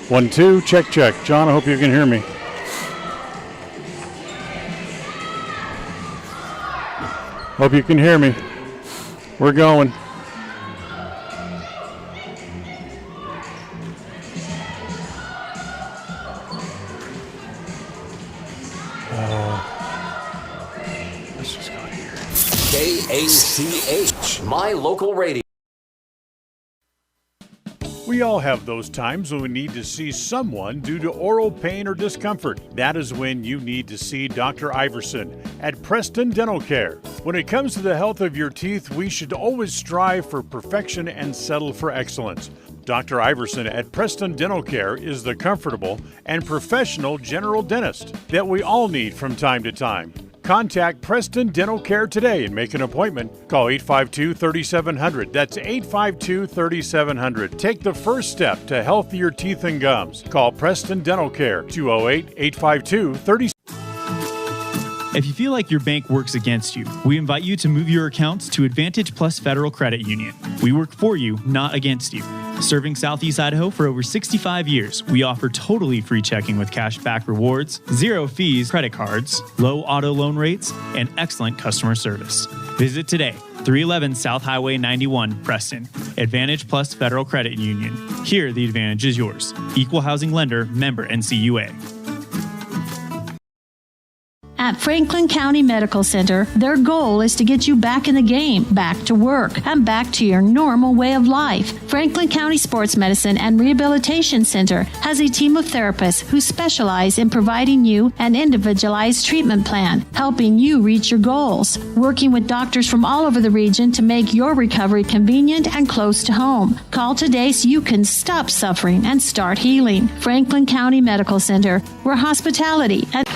1, 2, check, check. John, I hope you can hear me. Hope you can hear me. We're going. Let's just go here. KACH, my local radio. We all have those times when we need to see someone due to oral pain or discomfort. That is when you need to see Dr. Iverson at Preston Dental Care. When it comes to the health of your teeth, we should always strive for perfection and settle for excellence. Dr. Iverson at Preston Dental Care is the comfortable and professional general dentist that we all need from time to time. Contact Preston Dental Care today and make an appointment. Call 852-3700. That's 852-3700. Take the first step to healthier teeth and gums. Call Preston Dental Care, 208-852-3700. If you feel like your bank works against you, we invite you to move your accounts to Advantage Plus Federal Credit Union. We work for you, not against you. Serving Southeast Idaho for over 65 years, we offer totally free checking with cash back rewards, 0 fees credit cards, low auto loan rates, and excellent customer service. Visit today, 311 South Highway 91, Preston. Advantage Plus Federal Credit Union. Here, the advantage is yours. Equal housing lender, member NCUA. At Franklin County Medical Center, their goal is to get you back in the game, back to work, and back to your normal way of life. Franklin County Sports Medicine and Rehabilitation Center has a team of therapists who specialize in providing you an individualized treatment plan, helping you reach your goals, working with doctors from all over the region to make your recovery convenient and close to home. Call today so you can stop suffering and start healing. Franklin County Medical Center, where hospitality and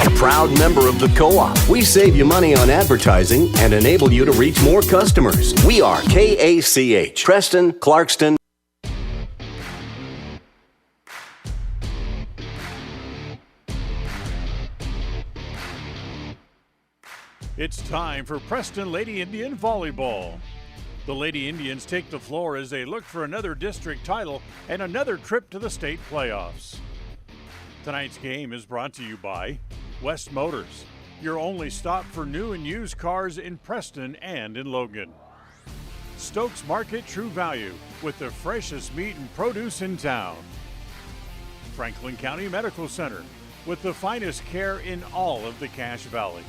A proud member of the co-op. We save you money on advertising and enable you to reach more customers. We are KACH, Preston, Clarkston. It's time for Preston Lady Indian Volleyball. The Lady Indians take the floor as they look for another district title and another trip to the state playoffs. Tonight's game is brought to you by West Motors, your only stop for new and used cars in Preston and in Logan. Stokes Market True Value, with the freshest meat and produce in town. Franklin County Medical Center, with the finest care in all of the Cache Valley.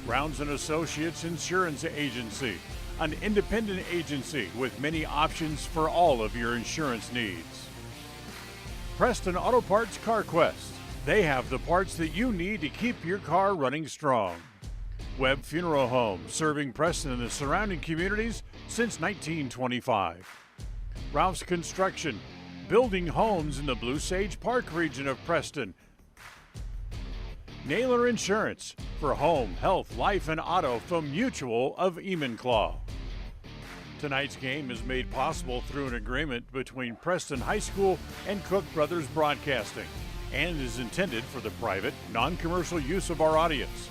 Browns & Associates Insurance Agency, an independent agency with many options for all of your insurance needs. Preston Auto Parts Car Quest. They have the parts that you need to keep your car running strong. Webb Funeral Home, serving Preston and the surrounding communities since 1925. Ralph's Construction, building homes in the Blue Sage Park region of Preston. Naylor Insurance, for home, health, life, and auto from Mutual of Enumclaw. Tonight's game is made possible through an agreement between Preston High School and Cook Brothers Broadcasting and is intended for the private, non-commercial use of our audience.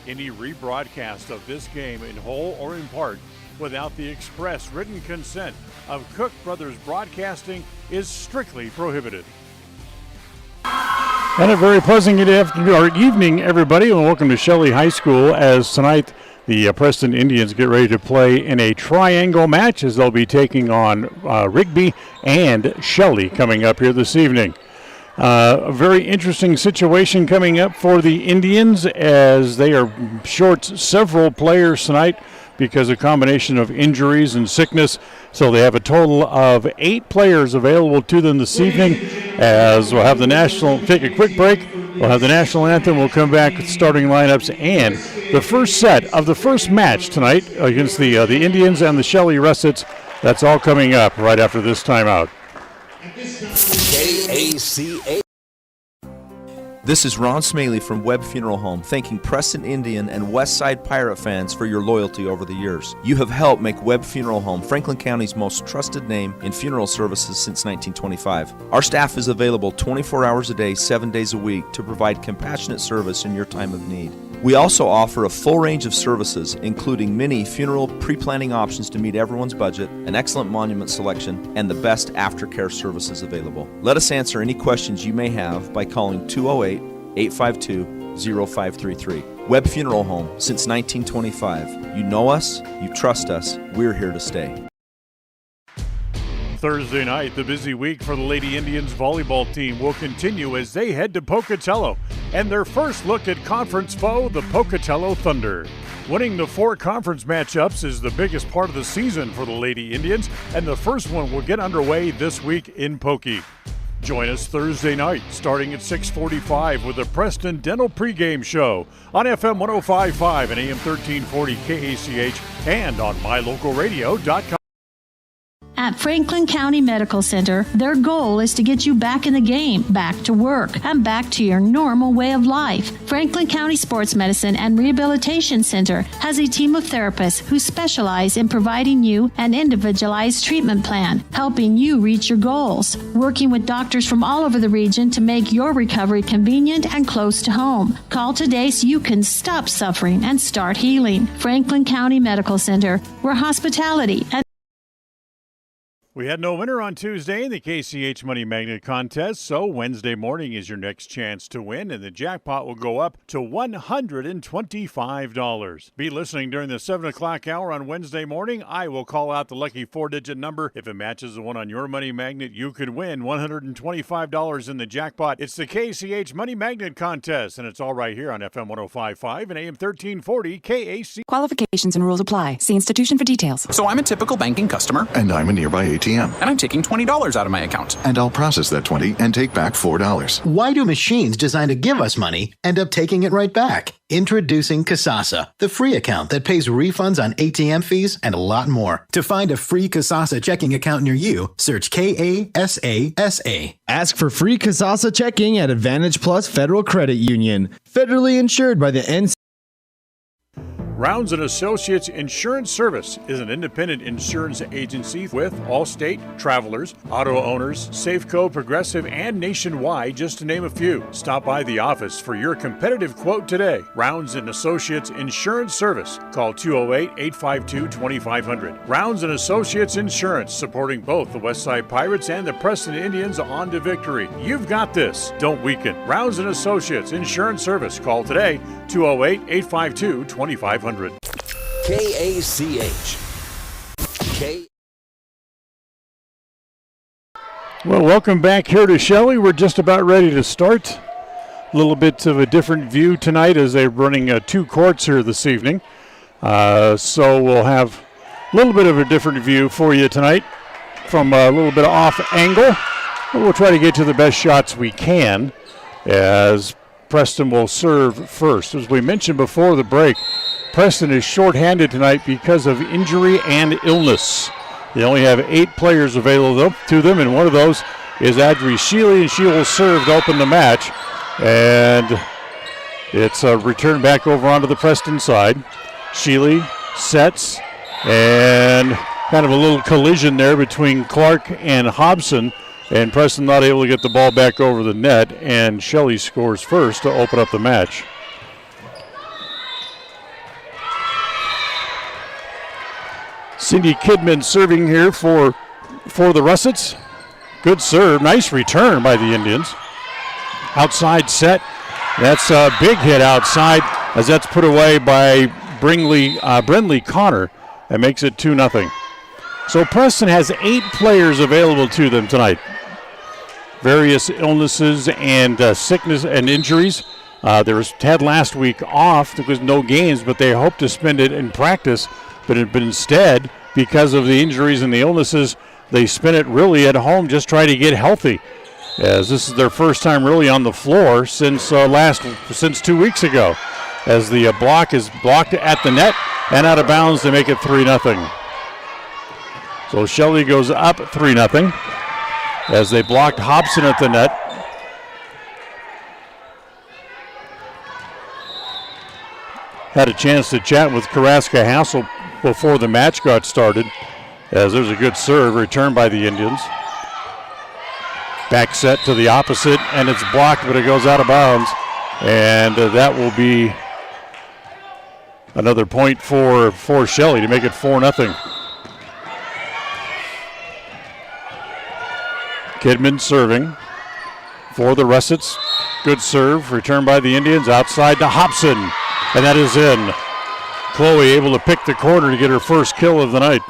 Any rebroadcast of this game in whole or in part without the express written consent of Cook Brothers Broadcasting is strictly prohibited. And a very pleasant evening, everybody, and welcome to Shelley High School as tonight the Preston Indians get ready to play in a triangle match as they'll be taking on Rigby and Shelley coming up here this evening. A very interesting situation coming up for the Indians as they are short several players tonight because of a combination of injuries and sickness. So they have a total of 8 players available to them this evening as we'll have the take a quick break. We'll have the national anthem. We'll come back with starting lineups and the first set of the first match tonight against the Indians and the Shelley Russets. That's all coming up right after this timeout. KACH. This is Ron Smaley from Webb Funeral Home, thanking Preston Indian and Westside Pirate fans for your loyalty over the years. You have helped make Webb Funeral Home Franklin County's most trusted name in funeral services since 1925. Our staff is available 24 hours a day, 7 days a week to provide compassionate service in your time of need. We also offer a full range of services, including many funeral pre-planning options to meet everyone's budget, an excellent monument selection, and the best aftercare services available. Let us answer any questions you may have by calling 208-852-0533. Webb Funeral Home, since 1925. You know us, you trust us, we're here to stay. Thursday night, the busy week for the Lady Indians volleyball team will continue as they head to Pocatello and their first look at conference foe, the Pocatello Thunder. Winning the 4 conference matchups is the biggest part of the season for the Lady Indians, and the first one will get underway this week in Pokey. Join us Thursday night, starting at 6:45 with the Preston Dental pregame show on FM 105.5 and AM 1340 KACH and on mylocalradio.com. At Franklin County Medical Center, their goal is to get you back in the game, back to work, and back to your normal way of life. Franklin County Sports Medicine and Rehabilitation Center has a team of therapists who specialize in providing you an individualized treatment plan, helping you reach your goals, working with doctors from all over the region to make your recovery convenient and close to home. Call today so you can stop suffering and start healing. Franklin County Medical Center, where hospitality and We had no winner on Tuesday in the KCH Money Magnet contest, so Wednesday morning is your next chance to win, and the jackpot will go up to $125. Be listening during the 7 o'clock hour on Wednesday morning. I will call out the lucky 4-digit number. If it matches the one on your Money Magnet, you could win $125 in the jackpot. It's the KCH Money Magnet contest, and it's all right here on FM 105.5 and AM 1340 KAC. Qualifications and rules apply. See institution for details. So I'm a typical banking customer. And I'm a nearby ATM. And I'm taking $20 out of my account. And I'll process that $20 and take back $4. Why do machines designed to give us money end up taking it right back? Introducing Kasasa, the free account that pays refunds on ATM fees and a lot more. To find a free Kasasa checking account near you, search KASASA. Ask for free Kasasa checking at Advantage Plus Federal Credit Union. Federally insured by the NC. Rounds & Associates Insurance Service is an independent insurance agency with Allstate, Travelers, Auto Owners, Safeco, Progressive, and Nationwide, just to name a few. Stop by the office for your competitive quote today. Rounds & Associates Insurance Service. Call 208-852-2500. Rounds & Associates Insurance, supporting both the Westside Pirates and the Preston Indians on to victory. You've got this. Don't weaken. Rounds & Associates Insurance Service. Call today, 208-852-2500. KACH. Well, welcome back here to Shelley. We're just about ready to start. A little bit of a different view tonight as they're running 2 courts here this evening. So we'll have a little bit of a different view for you tonight from a little bit off angle. But we'll try to get to the best shots we can as Preston will serve first. As we mentioned before the break, Preston is shorthanded tonight because of injury and illness. They only have 8 players available to them, and one of those is Adri Shelley, and she will serve to open the match. And it's a return back over onto the Preston side. Shelley sets, and kind of a little collision there between Clark and Hobson, and Preston not able to get the ball back over the net, and Shelley scores first to open up the match. Cindy Kidman serving here for the Russets. Good serve. Nice return by the Indians. Outside set. That's a big hit outside as that's put away by Brindley Connor. That makes it 2-0. So Preston has 8 players available to them tonight. Various illnesses and sickness and injuries. There was Ted last week off. There was no games, but they hoped to spend it in practice. But instead, because of the injuries and the illnesses, they spent it really at home just trying to get healthy. As this is their first time really on the floor since 2 weeks ago. As the block is blocked at the net and out of bounds to make it 3-0. So Shelley goes up 3-0 as they blocked Hobson at the net. Had a chance to chat with Carrasca Hassel before the match got started, as there's a good serve returned by the Indians. Back set to the opposite, and it's blocked, but it goes out of bounds. And that will be Another point for Shelley to make it 4-0. Kidman serving for the Russets. Good serve, returned by the Indians, outside to Hobson, and that is in. Chloe able to pick the corner to get her first kill of the night.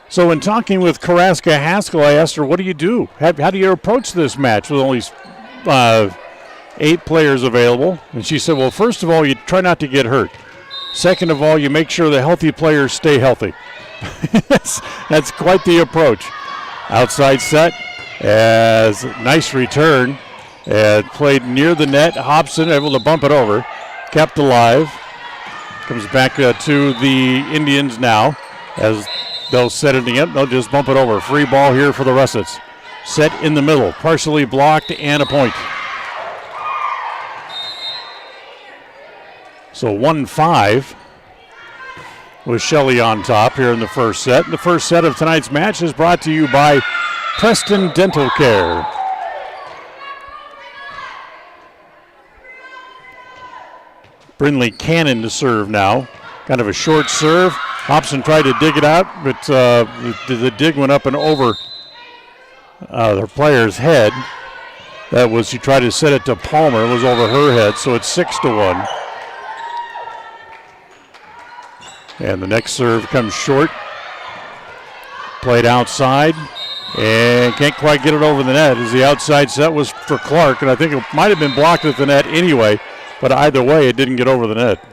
So in talking with Carrasca Haskell, I asked her, what do you do? How do you approach this match with only 8 players available? And she said, well, first of all, you try not to get hurt. Second of all, you make sure the healthy players stay healthy. That's quite the approach. Outside set, as nice return, and played near the net. Hobson able to bump it over, kept alive. Comes back to the Indians now, as they'll set it again. They'll just bump it over. Free ball here for the Russets. Set in the middle, partially blocked, and a point. So 1-5 with Shelley on top here in the first set. The first set of tonight's match is brought to you by Preston Dental Care. Brindley Cannon to serve now. Kind of a short serve. Hobson tried to dig it out, but the dig went up and over their player's head. That was, she tried to set it to Palmer. It was over her head, so it's 6-1. And the next serve comes short. Played outside, and can't quite get it over the net, as the outside set was for Clark, and I think it might have been blocked at the net anyway, but either way, it didn't get over the net.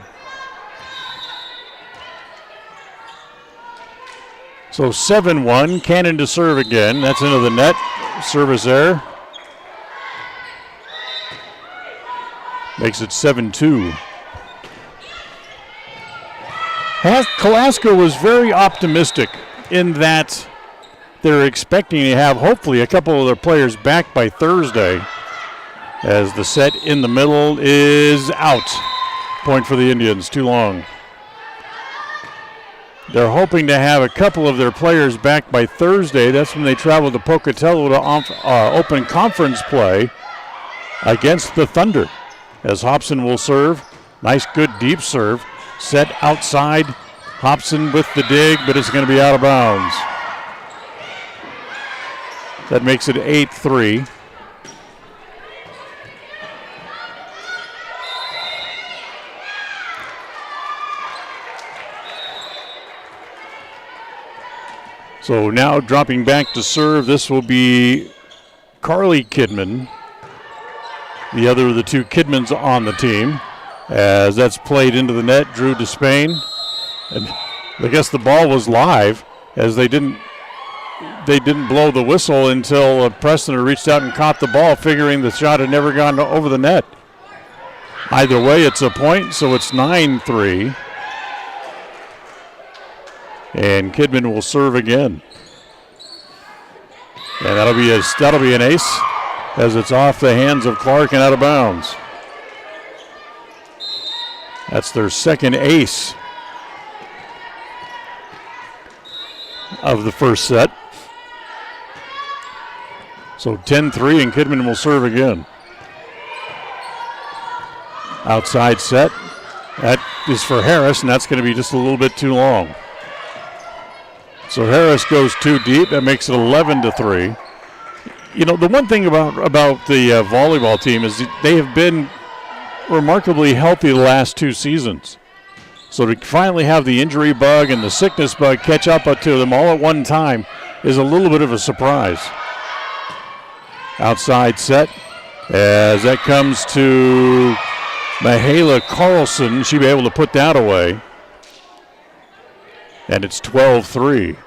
So 7-1, Cannon to serve again. That's into the net. Service error. Makes it 7-2. Kalaska was very optimistic in that they're expecting to have hopefully a couple of their players back by Thursday, as the set in the middle is out. Point for the Indians, too long. They're hoping to have a couple of their players back by Thursday. That's when they travel to Pocatello to open conference play against the Thunder, as Hobson will serve. Nice, good, deep serve. Set outside. Hobson with the dig, but it's going to be out of bounds. That makes it 8-3. So now dropping back to serve, this will be Carly Kidman, the other of the two Kidmans on the team, as that's played into the net. Drew Despain, and I guess the ball was live, as they didn't blow the whistle until Preston reached out and caught the ball, figuring the shot had never gone over the net. Either way, it's a point, so it's 9-3. And Kidman will serve again. And that'll be an ace, as it's off the hands of Clark and out of bounds. That's their second ace of the first set. So 10-3, and Kidman will serve again. Outside set. That is for Harris, and that's going to be just a little bit too long. So Harris goes too deep. That makes it 11-3. You know, the one thing about the volleyball team is they have been remarkably healthy the last 2 seasons. So to finally have the injury bug and the sickness bug catch up to them all at one time is a little bit of a surprise. Outside set, as that comes to Mahala Carlson. She'll be able to put that away. And it's 12-3.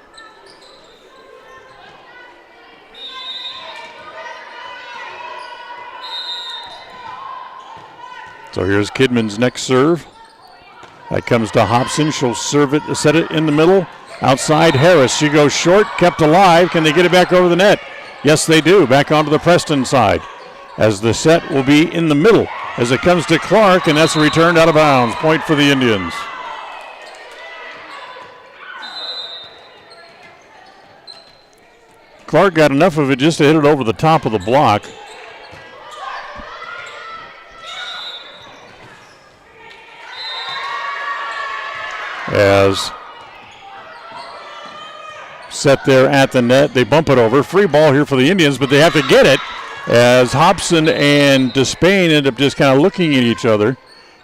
So here's Kidman's next serve. That comes to Hobson. She'll serve it, set it in the middle. Outside Harris. She goes short, kept alive. Can they get it back over the net? Yes, they do. Back onto the Preston side, as the set will be in the middle as it comes to Clark, and that's returned out of bounds. Point for the Indians. Clark got enough of it just to hit it over the top of the block. As set there at the net, they bump it over. Free ball here for the Indians, but they have to get it as Hobson and Despain end up just kind of looking at each other.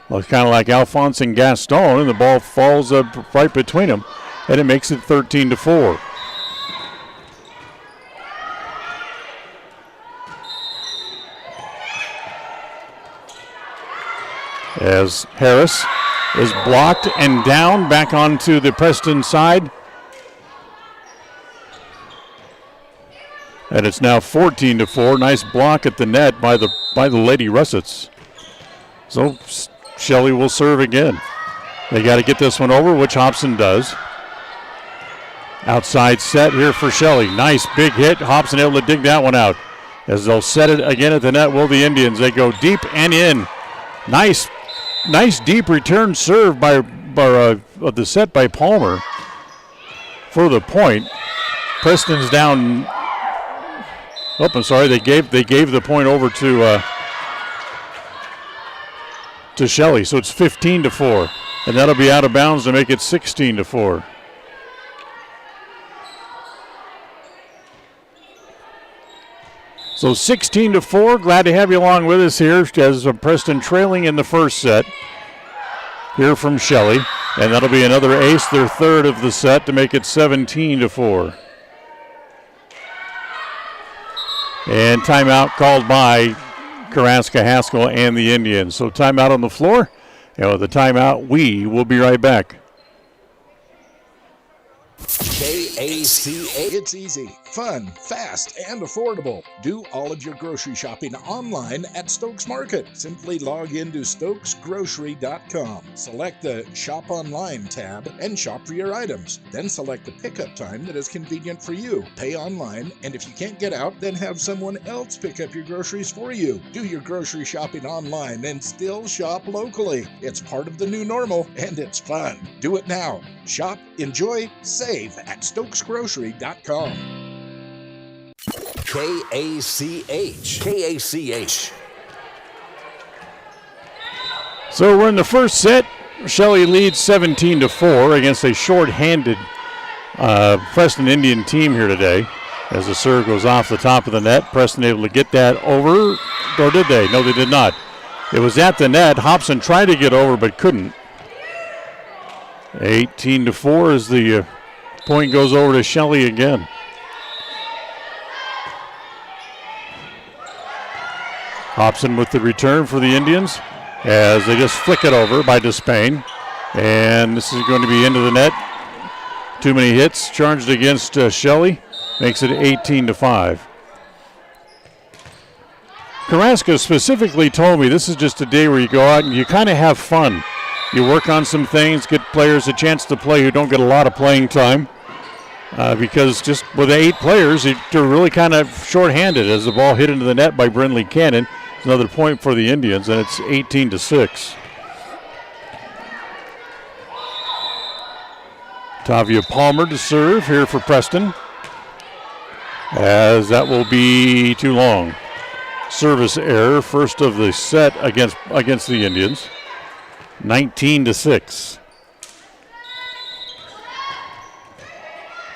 Well, it's kind of like Alphonse and Gaston, and the ball falls up right between them, and it makes it 13-4. As Harris is blocked and down back onto the Preston side. And it's now 14-4. Nice block at the net by the Lady Russets. So Shelley will serve again. They got to get this one over, which Hobson does. Outside set here for Shelley. Nice big hit. Hobson able to dig that one out. As they'll set it again at the net, will the Indians. They go deep and in. Nice deep return serve by the set by Palmer for the point. Preston's down. Oh, I'm sorry. They gave the point over to Shelley, so it's 15-4, and that'll be out of bounds to make it 16-4. So 16-4. Glad to have you along with us here as Preston trailing in the first set. Here from Shelley, and that'll be another ace, their third of the set, to make it 17-4. And timeout called by Carrasco Haskell and the Indians. So timeout on the floor, and with the timeout, we will be right back. KACA. It's easy, fun, fast, and affordable. Do all of your grocery shopping online at Stokes Market. Simply log into stokesgrocery.com. Select the Shop Online tab and shop for your items. Then select the pickup time that is convenient for you. Pay online, and if you can't get out, then have someone else pick up your groceries for you. Do your grocery shopping online and still shop locally. It's part of the new normal, and it's fun. Do it now. Shop, enjoy, save at stokesgrocery.com. KACH. So we're in the first set. Shelley leads 17-4 against a short-handed Preston Indian team here today. As the serve goes off the top of the net, Preston able to get that over, or did they? No, they did not. It was at the net. Hobson tried to get over but couldn't. 18-4 as the point goes over to Shelley again. Hobson with the return for the Indians as they just flick it over by Despain. And this is going to be into the net. Too many hits charged against Shelley. Makes it 18-5. Carrasco specifically told me this is just a day where you go out and you kind of have fun. You work on some things, get players a chance to play who don't get a lot of playing time. Because just with 8 players, they're really kind of short-handed as the ball hit into the net by Brindley Cannon. It's another point for the Indians, and it's 18-6. Tavia Palmer to serve here for Preston, as that will be too long. Service error, first of the set against the Indians. 19-6.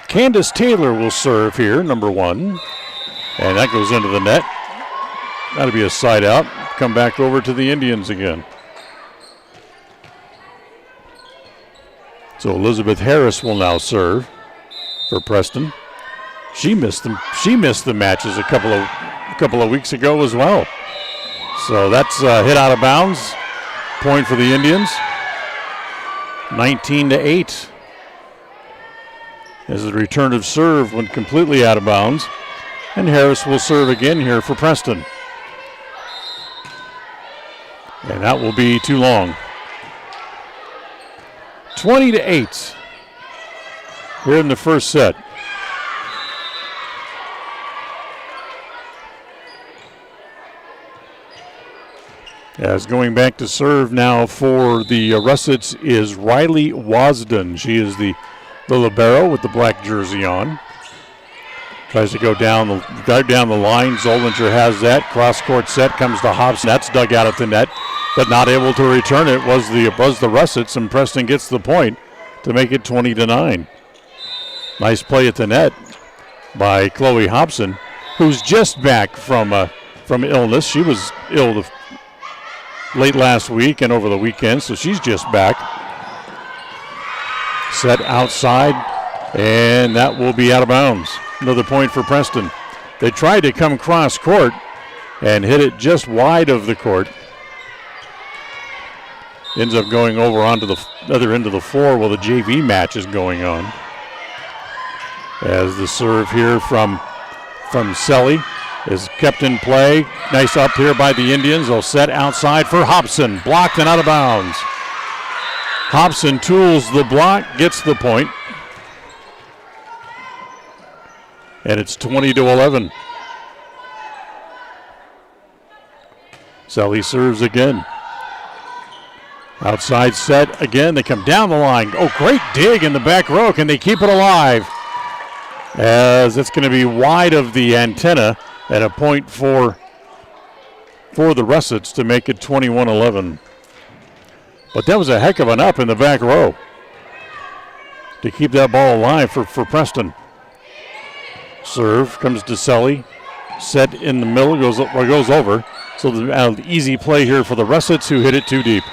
Candace Taylor will serve here, number 1. And that goes into the net. That'll be a side out. Come back over to the Indians again. So Elizabeth Harris will now serve for Preston. She missed the matches a couple of weeks ago as well. So that's hit out of bounds. Point for the Indians. 19-8. As the return of serve went completely out of bounds. And Harris will serve again here for Preston. And that will be too long. 20-8 here in the first set. As going back to serve now for the Russets is Riley Wasden. She is the libero with the black jersey on. Tries to go down the line. Zollinger has that. Cross-court set comes to Hobson. That's dug out at the net, but not able to return it was the Russets, and Preston gets the point. to make it 20-9. Nice play at the net by Chloe Hobson, who's just back from illness. She was ill late last week and over the weekend, so she's just back. Set outside, and that will be out of bounds. Another point for Preston. They tried to come cross court and hit it just wide of the court. Ends up going over onto the other end of the floor while the JV match is going on. As the serve here from Shelley is kept in play. Nice up here by the Indians. They'll set outside for Hobson. Blocked and out of bounds. Hobson tools the block, gets the point. And it's 20-11. Shelley serves again. Outside set again. They come down the line. Oh, great dig in the back row. Can they keep it alive? As it's going to be wide of the antenna and a point for the Russets to make it 21-11. But that was a heck of an up in the back row to keep that ball alive for Preston. Serve comes to Shelley. Set in the middle, goes over. So the easy play here for the Russets, who hit it too deep.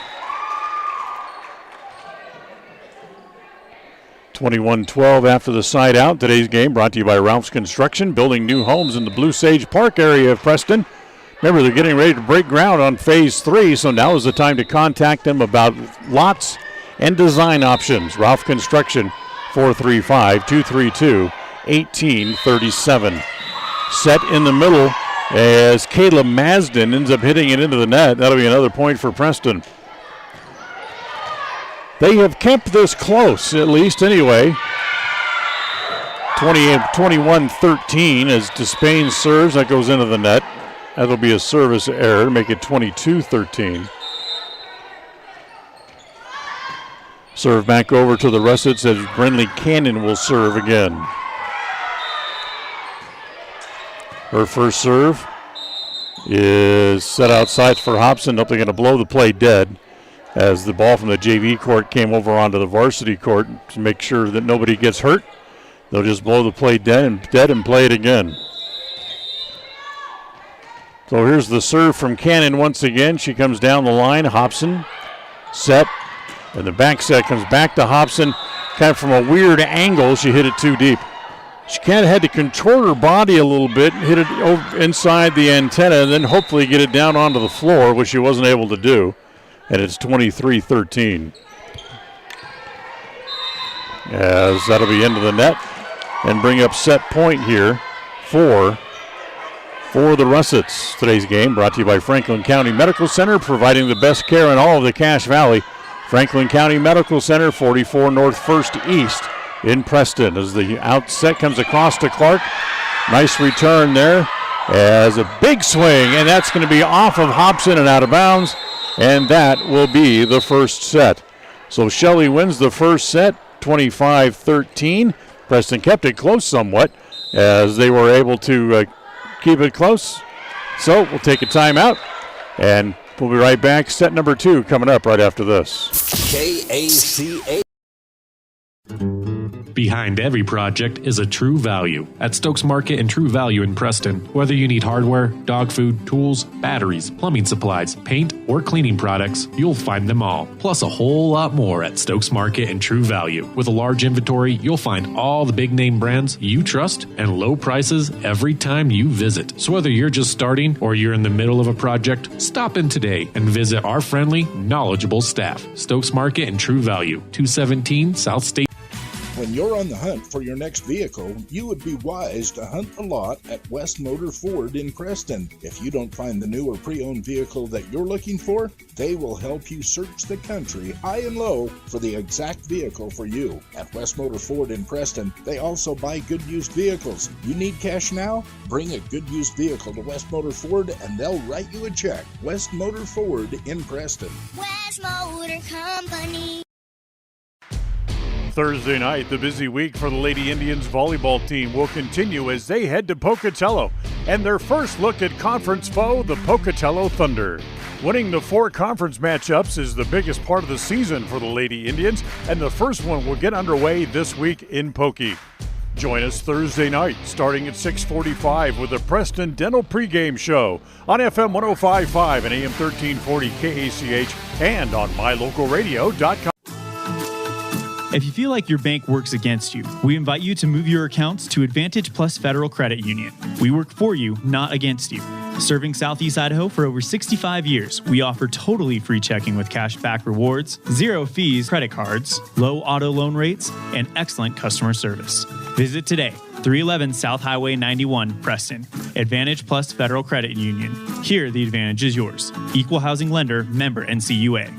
21-12 after the side out. Today's game brought to you by Ralph's Construction, building new homes in the Blue Sage Park area of Preston. Remember, they're getting ready to break ground on Phase 3, so now is the time to contact them about lots and design options. Ralph Construction, 435-232-1837. Set in the middle as Kayla Masden ends up hitting it into the net. That'll be another point for Preston. They have kept this close, at least anyway. 21-13 as Despain serves. That goes into the net. That'll be a service error to make it 22-13. Serve back over to the Russets as Brinley Cannon will serve again. Her first serve is set outside for Hobson. Nope, they're going to blow the play dead as the ball from the JV court came over onto the varsity court to make sure that nobody gets hurt. They'll just blow the play dead and play it again. So here's the serve from Cannon once again. She comes down the line. Hobson set, and the back set comes back to Hobson. Kind of from a weird angle, she hit it too deep. She kind of had to contort her body a little bit, hit it over inside the antenna, and then hopefully get it down onto the floor, which she wasn't able to do. And it's 23-13. As that'll be into the net and bring up set point here for the Russets. Today's game brought to you by Franklin County Medical Center, providing the best care in all of the Cache Valley. Franklin County Medical Center, 44 North 1st East in Preston. As the outset comes across to Clark. Nice return there as a big swing, and that's going to be off of Hobson and out of bounds. And that will be the first set. So Shelley wins the first set, 25-13. Preston kept it close somewhat as they were able to keep it close. So we'll take a timeout, and we'll be right back. Set number 2 coming up right after this. KACA. Behind every project is a True Value. At Stokes Market and True Value in Preston, whether you need hardware, dog food, tools, batteries, plumbing supplies, paint, or cleaning products, you'll find them all. Plus a whole lot more at Stokes Market and True Value. With a large inventory, you'll find all the big name brands you trust and low prices every time you visit. So whether you're just starting or you're in the middle of a project, stop in today and visit our friendly, knowledgeable staff. Stokes Market and True Value, 217 South State. When you're on the hunt for your next vehicle, you would be wise to hunt a lot at West Motor Ford in Preston. If you don't find the new or pre-owned vehicle that you're looking for, they will help you search the country high and low for the exact vehicle for you. At West Motor Ford in Preston, they also buy good used vehicles. You need cash now? Bring a good used vehicle to West Motor Ford and they'll write you a check. West Motor Ford in Preston. West Motor Company. Thursday night, the busy week for the Lady Indians volleyball team will continue as they head to Pocatello and their first look at conference foe, the Pocatello Thunder. Winning the 4 conference matchups is the biggest part of the season for the Lady Indians, and the first one will get underway this week in Pokey. Join us Thursday night starting at 6:45 with the Preston Dental pregame show on FM 105.5 and AM 1340 KACH and on mylocalradio.com. If you feel like your bank works against you, we invite you to move your accounts to Advantage Plus Federal Credit Union. We work for you, not against you. Serving Southeast Idaho for over 65 years, we offer totally free checking with cash back rewards, 0 fees credit cards, low auto loan rates, and excellent customer service. Visit today, 311 South Highway 91, Preston. Advantage Plus Federal Credit Union. Here, the advantage is yours. Equal housing lender, member NCUA.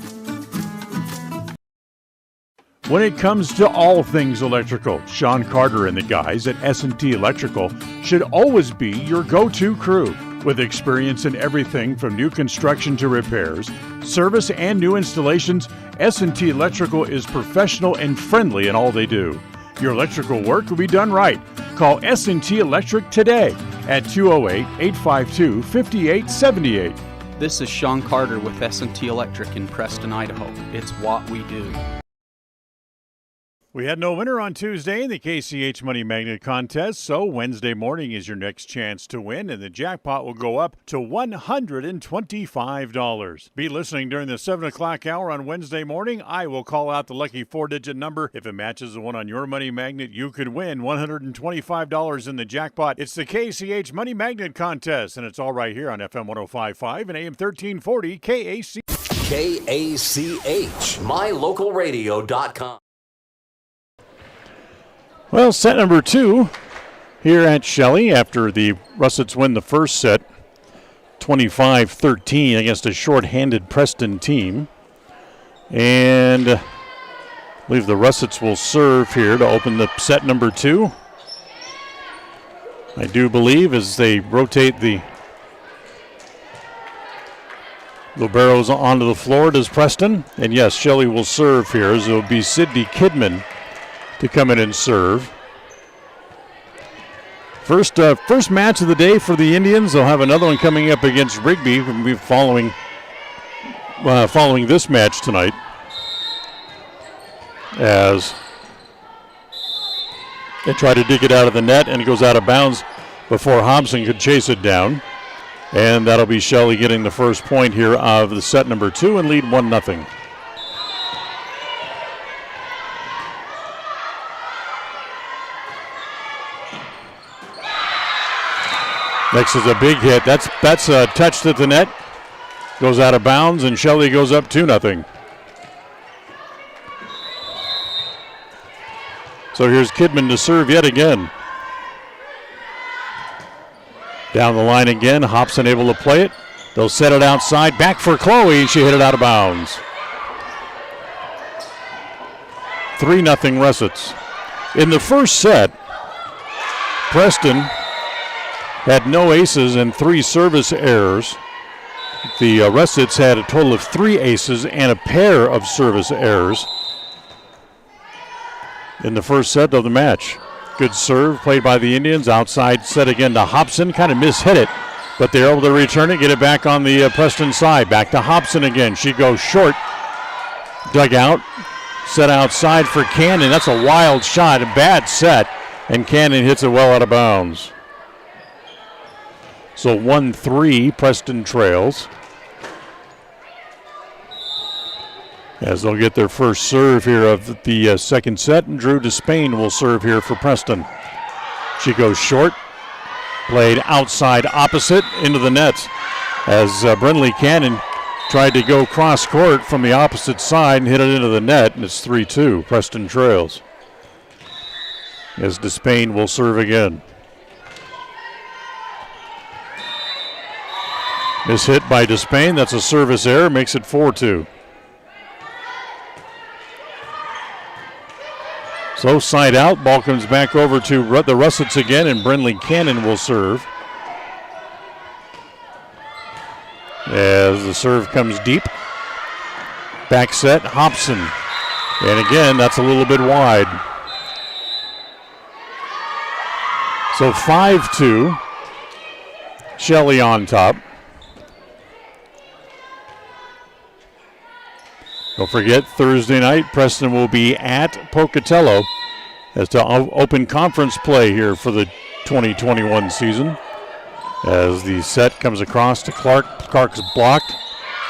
When it comes to all things electrical, Sean Carter and the guys at S&T Electrical should always be your go-to crew. With experience in everything from new construction to repairs, service, and new installations, S&T Electrical is professional and friendly in all they do. Your electrical work will be done right. Call S&T Electric today at 208-852-5878. This is Sean Carter with S&T Electric in Preston, Idaho. It's what we do. We had no winner on Tuesday in the KCH Money Magnet Contest, so Wednesday morning is your next chance to win, and the jackpot will go up to $125. Be listening during the 7 o'clock hour on Wednesday morning. I will call out the lucky 4-digit number. If it matches the one on your money magnet, you could win $125 in the jackpot. It's the KCH Money Magnet Contest, and it's all right here on FM 105.5 and AM 1340 KACH. KACH, mylocalradio.com. Well, set number 2 here at Shelley after the Russets win the first set 25-13 against a short-handed Preston team. And I believe the Russets will serve here to open the set number 2. I do believe as they rotate the liberos onto the floor does Preston. And yes, Shelley will serve here as it will be Sydney Kidman to come in and serve. First match of the day for the Indians. They'll have another one coming up against Rigby. We'll be following this match tonight. As they try to dig it out of the net, and it goes out of bounds before Hobson could chase it down. And that'll be Shelley getting the first point here of the set number 2 and lead 1-0. Next is a big hit. That's touched at the net. Goes out of bounds, and Shelley goes up 2-0. So here's Kidman to serve yet again. Down the line again. Hobson able to play it. They'll set it outside. Back for Chloe. She hit it out of bounds. 3-0 Russets. In the first set, Preston had no aces and 3 service errors. The Russets had a total of 3 aces and a pair of service errors in the first set of the match. Good serve played by the Indians. Outside set again to Hobson. Kind of mishit it, but they're able to return it, get it back on the Preston side. Back to Hobson again. She goes short. Dug out. Set outside for Cannon. That's a wild shot. A bad set. And Cannon hits it well out of bounds. So 1-3, Preston trails. As they'll get their first serve here of the second set, and Drew Despain will serve here for Preston. She goes short, played outside opposite into the net as Brinley Cannon tried to go cross court from the opposite side and hit it into the net, and it's 3-2. Preston trails. As Despain will serve again. Is hit by Despain. That's a service error. Makes it 4-2. So side out. Ball comes back over to the Russets again, and Brinley Cannon will serve. As the serve comes deep. Back set. Hobson. And again, that's a little bit wide. So 5-2. Shelley on top. Don't forget, Thursday night, Preston will be at Pocatello as to open conference play here for the 2021 season. As the set comes across to Clark. Clark's blocked,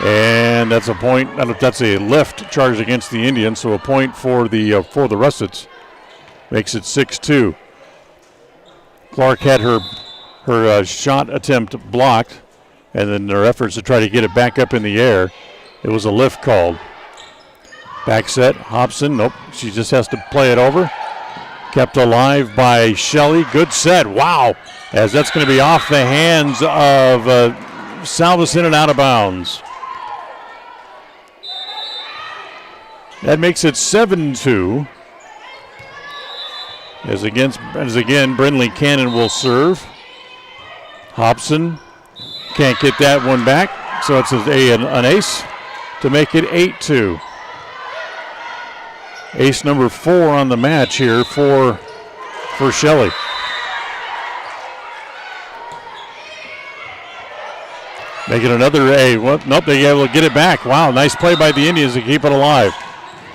and that's a point. That's a lift charged against the Indians, so a point for the Russets. Makes it 6-2. Clark had her shot attempt blocked, and then their efforts to try to get it back up in the air. It was a lift called. Back set, Hobson. Nope, she just has to play it over. Kept alive by Shelley. Good set. Wow. As that's going to be off the hands of Salveson and out of bounds. That makes it 7-2. As again, Brindley Cannon will serve. Hobson can't get that one back, so it's an ace to make it 8-2. Ace number 4 on the match here for Shelley. Make it another A. Well, nope, they able to get it back. Wow, nice play by the Indians to keep it alive.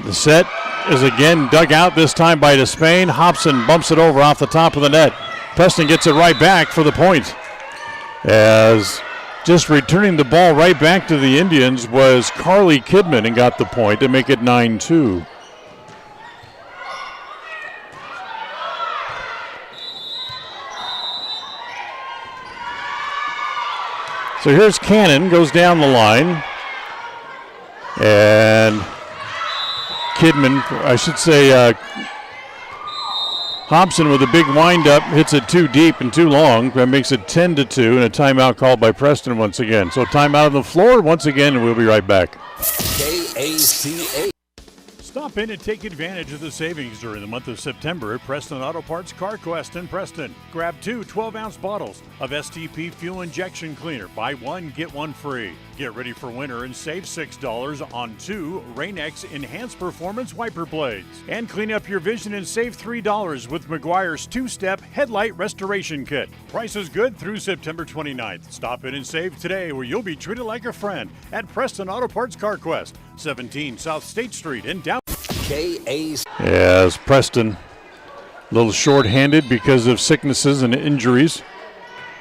The set is again dug out, this time by Despain. Hobson bumps it over off the top of the net. Preston gets it right back for the point. As just returning the ball right back to the Indians was Carly Kidman and got the point to make it 9-2. So here's Cannon, goes down the line. And Kidman, I should say, Hobson with a big windup, hits it too deep and too long. That makes it 10-2, and a timeout called by Preston once again. So timeout on the floor once again, and we'll be right back. KACA. Stop in and take advantage of the savings during the month of September at Preston Auto Parts CarQuest in Preston. Grab 2 12-ounce bottles of STP Fuel Injection Cleaner. Buy 1, get 1 free. Get ready for winter and save $6 on 2 Rain-X Enhanced Performance Wiper Blades. And clean up your vision and save $3 with McGuire's 2-step Headlight Restoration Kit. Price is good through September 29th. Stop in and save today, where you'll be treated like a friend at Preston Auto Parts CarQuest, 17 South State Street in downtown. KAC. As Preston, a little short-handed because of sicknesses and injuries.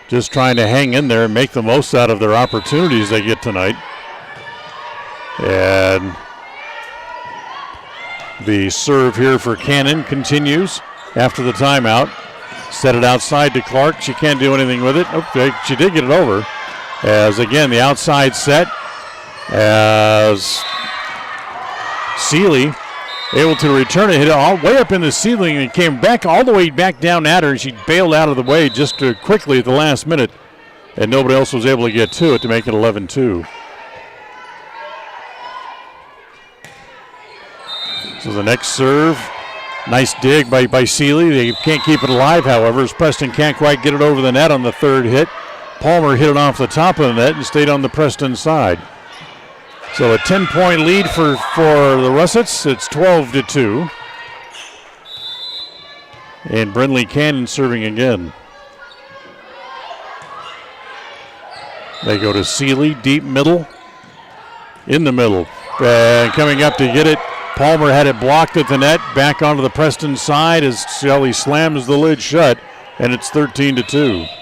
Just trying to hang in there and make the most out of their opportunities they get tonight. And the serve here for Cannon continues after the timeout. Set it outside to Clark. She can't do anything with it. Okay, she did get it over. As again, the outside set. As Seeley able to return it, hit it all way up in the ceiling, and came back all the way back down at her, and she bailed out of the way just quickly at the last minute, and nobody else was able to get to it to make it 11-2. So the next serve, nice dig by Seeley. They can't keep it alive, however, as Preston can't quite get it over the net on the third hit. Palmer hit it off the top of the net and stayed on the Preston side. So a 10-point lead for the Russets. It's 12-2. And Brindley Cannon serving again. They go to Seeley, deep middle. In the middle. And coming up to get it. Palmer had it blocked at the net. Back onto the Preston side as Shelley slams the lid shut. And it's 13-2.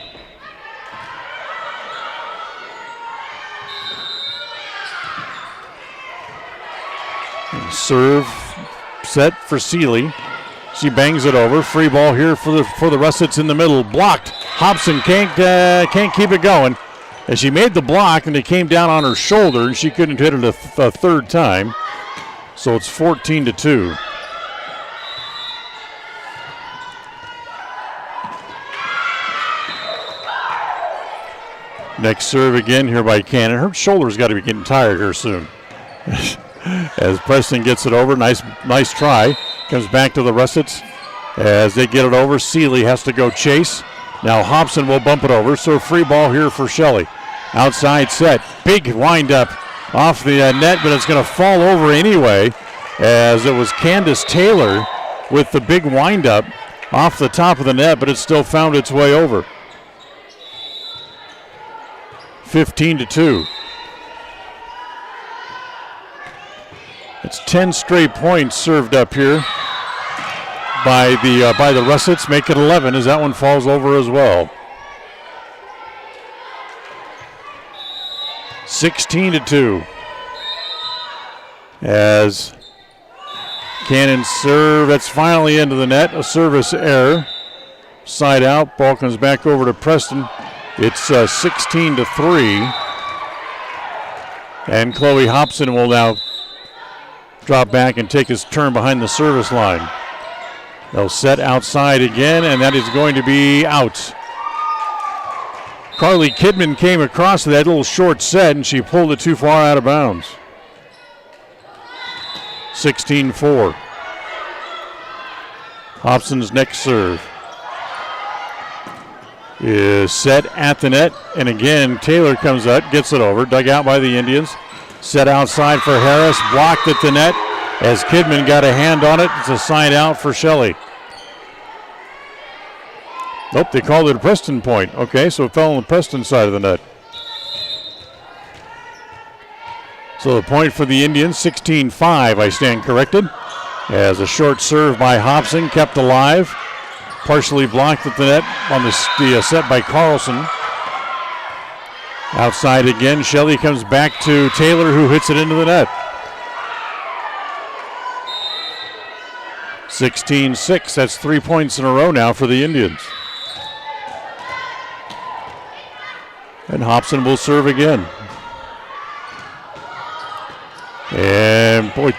Serve set for Seeley. She bangs it over. Free ball here for the Russets in the middle. Blocked. Hobson can't keep it going. And she made the block, and it came down on her shoulder, and she couldn't hit it a third time. So it's 14-2. Next serve again here by Cannon. Her shoulder's got to be getting tired here soon. As Preston gets it over, nice try. Comes back to the Russets as they get it over. Seeley has to go chase. Now Hobson will bump it over, so free ball here for Shelley. Outside set, big windup off the net, but it's going to fall over anyway, as it was Candace Taylor with the big windup off the top of the net, but it still found its way over. 15-2. It's 10 straight points served up here by the Russets. Make it 11 as that one falls over as well. 16-2. As Cannon serve, that's finally into the net. A service error. Side out. Ball comes back over to Preston. It's 16-3. And Chloe Hobson will now drop back and take his turn behind the service line. They'll set outside again, and that is going to be out. Carly Kidman came across that little short set, and she pulled it too far out of bounds. 16-4. Hobson's next serve is set at the net, and again Taylor comes up, gets it over, dug out by the Indians. Set outside for Harris, blocked at the net as Kidman got a hand on it. It's a side out for Shelley. Nope, they called it a Preston point. Okay, so it fell on the Preston side of the net. So the point for the Indians, 16-5, I stand corrected. As a short serve by Hobson kept alive. Partially blocked at the net on the set by Carlson. Outside again, Shelley comes back to Taylor, who hits it into the net. 16-6, that's 3 points in a row now for the Indians. And Hobson will serve again. And boy,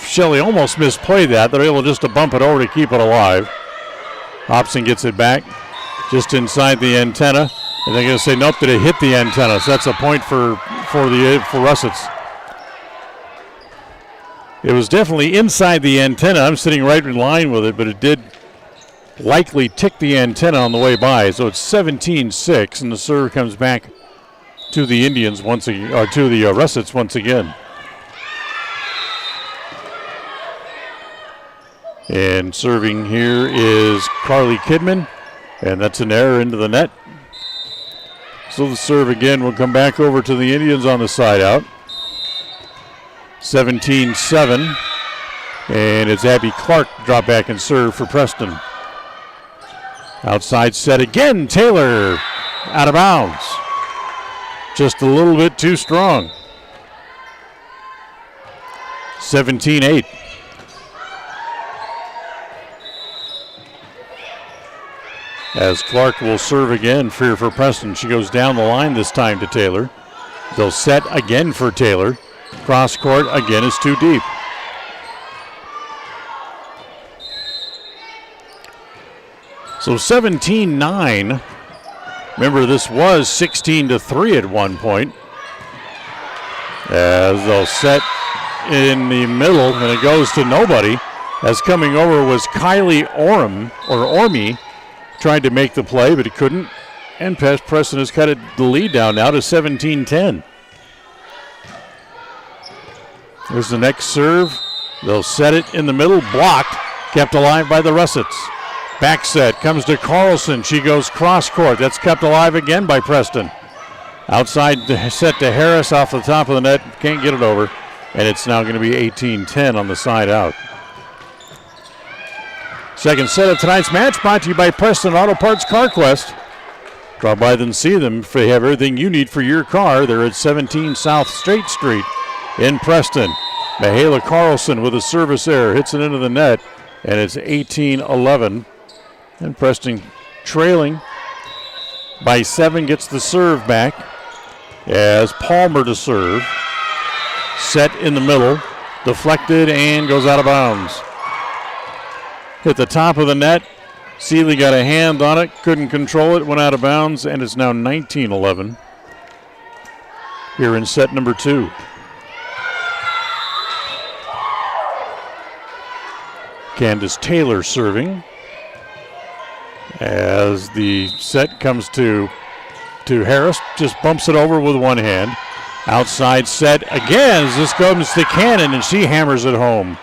Shelley almost misplayed that. They're able just to bump it over to keep it alive. Hobson gets it back just inside the antenna. And they're going to say, nope, did it hit the antenna? So that's a point for Russets. It was definitely inside the antenna. I'm sitting right in line with it, but it did likely tick the antenna on the way by. So it's 17-6, and the serve comes back to the Indians once again, or to the Russets once again. And serving here is Carly Kidman, and that's an error into the net. So the serve again will come back over to the Indians on the side out. 17-7, and it's Abby Clark drop back and serve for Preston. Outside set again, Taylor out of bounds. Just a little bit too strong. 17-8. As Clark will serve again for Preston. She goes down the line this time to Taylor. They'll set again for Taylor. Cross court again is too deep. So 17-9. Remember, this was 16-3 at one point. As they'll set in the middle, and it goes to nobody. As coming over was Kylie Ormy. Tried to make the play, but he couldn't. And Preston has cut the lead down now to 17-10. There's the next serve. They'll set it in the middle. Blocked. Kept alive by the Russets. Back set comes to Carlson. She goes cross court. That's kept alive again by Preston. Outside set to Harris off the top of the net. Can't get it over. And it's now going to be 18-10 on the side out. Second set of tonight's match brought to you by Preston Auto Parts CarQuest. Drop by them and see them if they have everything you need for your car. They're at 17 South State Street in Preston. Mahala Carlson with a service error hits it into the net, and it's 18-11. And Preston trailing by 7 gets the serve back as Palmer to serve. Set in the middle, deflected and goes out of bounds. Hit the top of the net. Seeley got a hand on it, couldn't control it, went out of bounds, and it's now 19-11 here in set number 2. Candace Taylor serving as the set comes to Harris, just bumps it over with one hand. Outside set again as this comes to Cannon, and she hammers it home.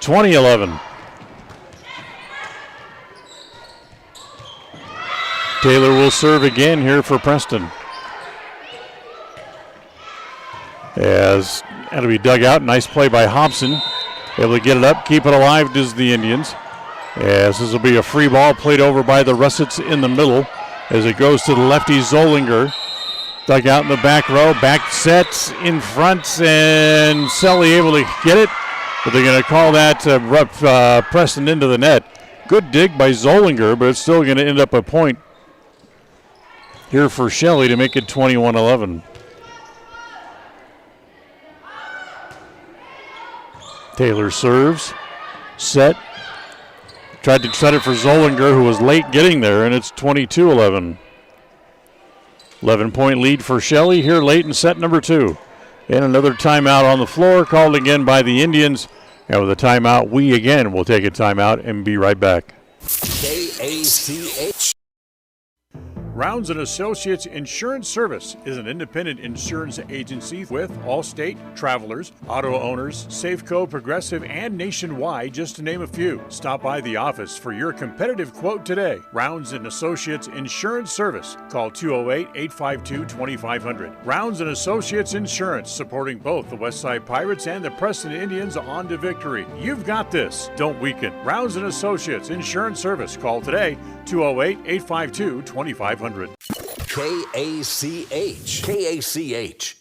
20-11. Taylor will serve again here for Preston. As that'll be dug out. Nice play by Hobson. Able to get it up, keep it alive does the Indians. As this will be a free ball played over by the Russets in the middle. As it goes to the lefty Zollinger. Dug out in the back row, back sets in front, and Shelley able to get it. But they're going to call that Preston into the net. Good dig by Zollinger, but it's still going to end up a point here for Shelley to make it 21-11. Taylor serves, set. Tried to set it for Zollinger, who was late getting there, and it's 22-11. 11-point lead for Shelley here late in set number 2. And another timeout on the floor called again by the Indians. And with a timeout, we again will take a timeout and be right back. KACH. Rounds & Associates Insurance Service is an independent insurance agency with Allstate, Travelers, Auto Owners, Safeco, Progressive, and Nationwide, just to name a few. Stop by the office for your competitive quote today. Rounds & Associates Insurance Service. Call 208-852-2500. Rounds & Associates Insurance, supporting both the Westside Pirates and the Preston Indians on to victory. You've got this. Don't weaken. Rounds & Associates Insurance Service. Call today, 208-852-2500. KACH. KACH.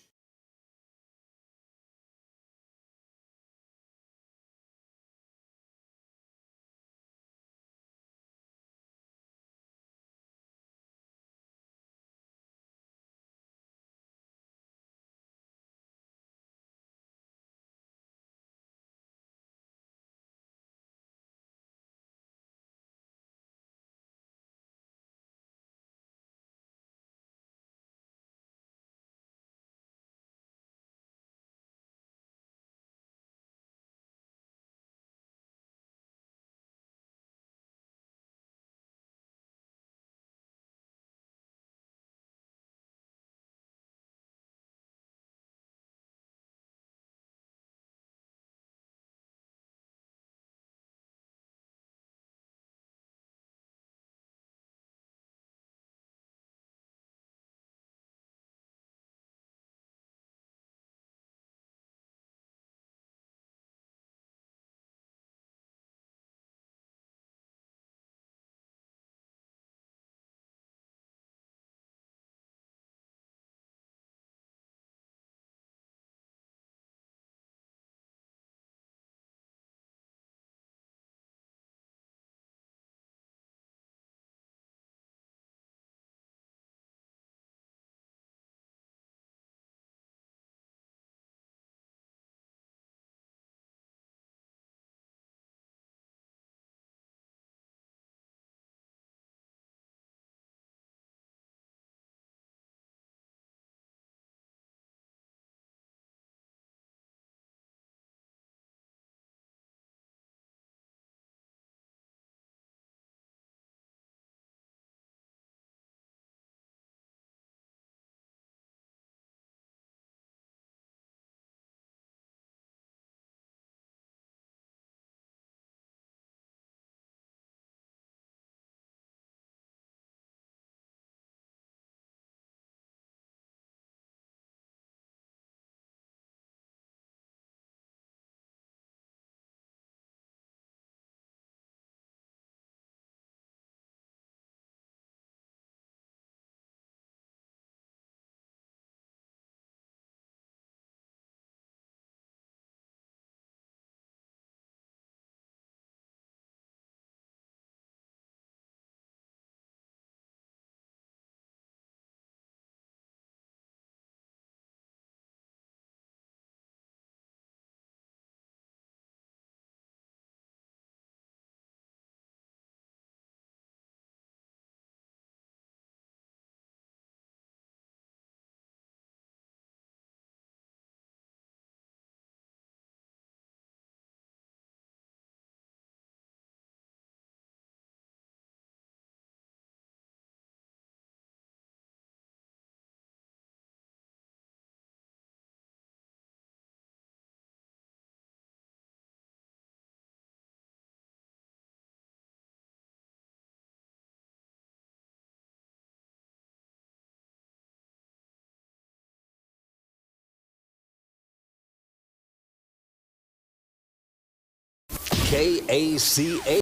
KACH.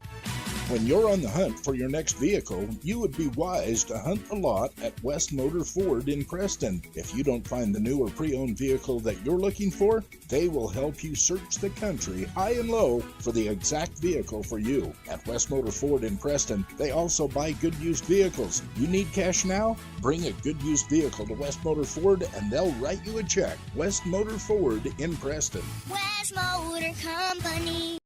When you're on the hunt for your next vehicle, you would be wise to hunt the lot at West Motor Ford in Preston. If you don't find the new or pre-owned vehicle that you're looking for, they will help you search the country high and low for the exact vehicle for you. At West Motor Ford in Preston, they also buy good used vehicles. You need cash now? Bring a good used vehicle to West Motor Ford and they'll write you a check. West Motor Ford in Preston. West Motor Company.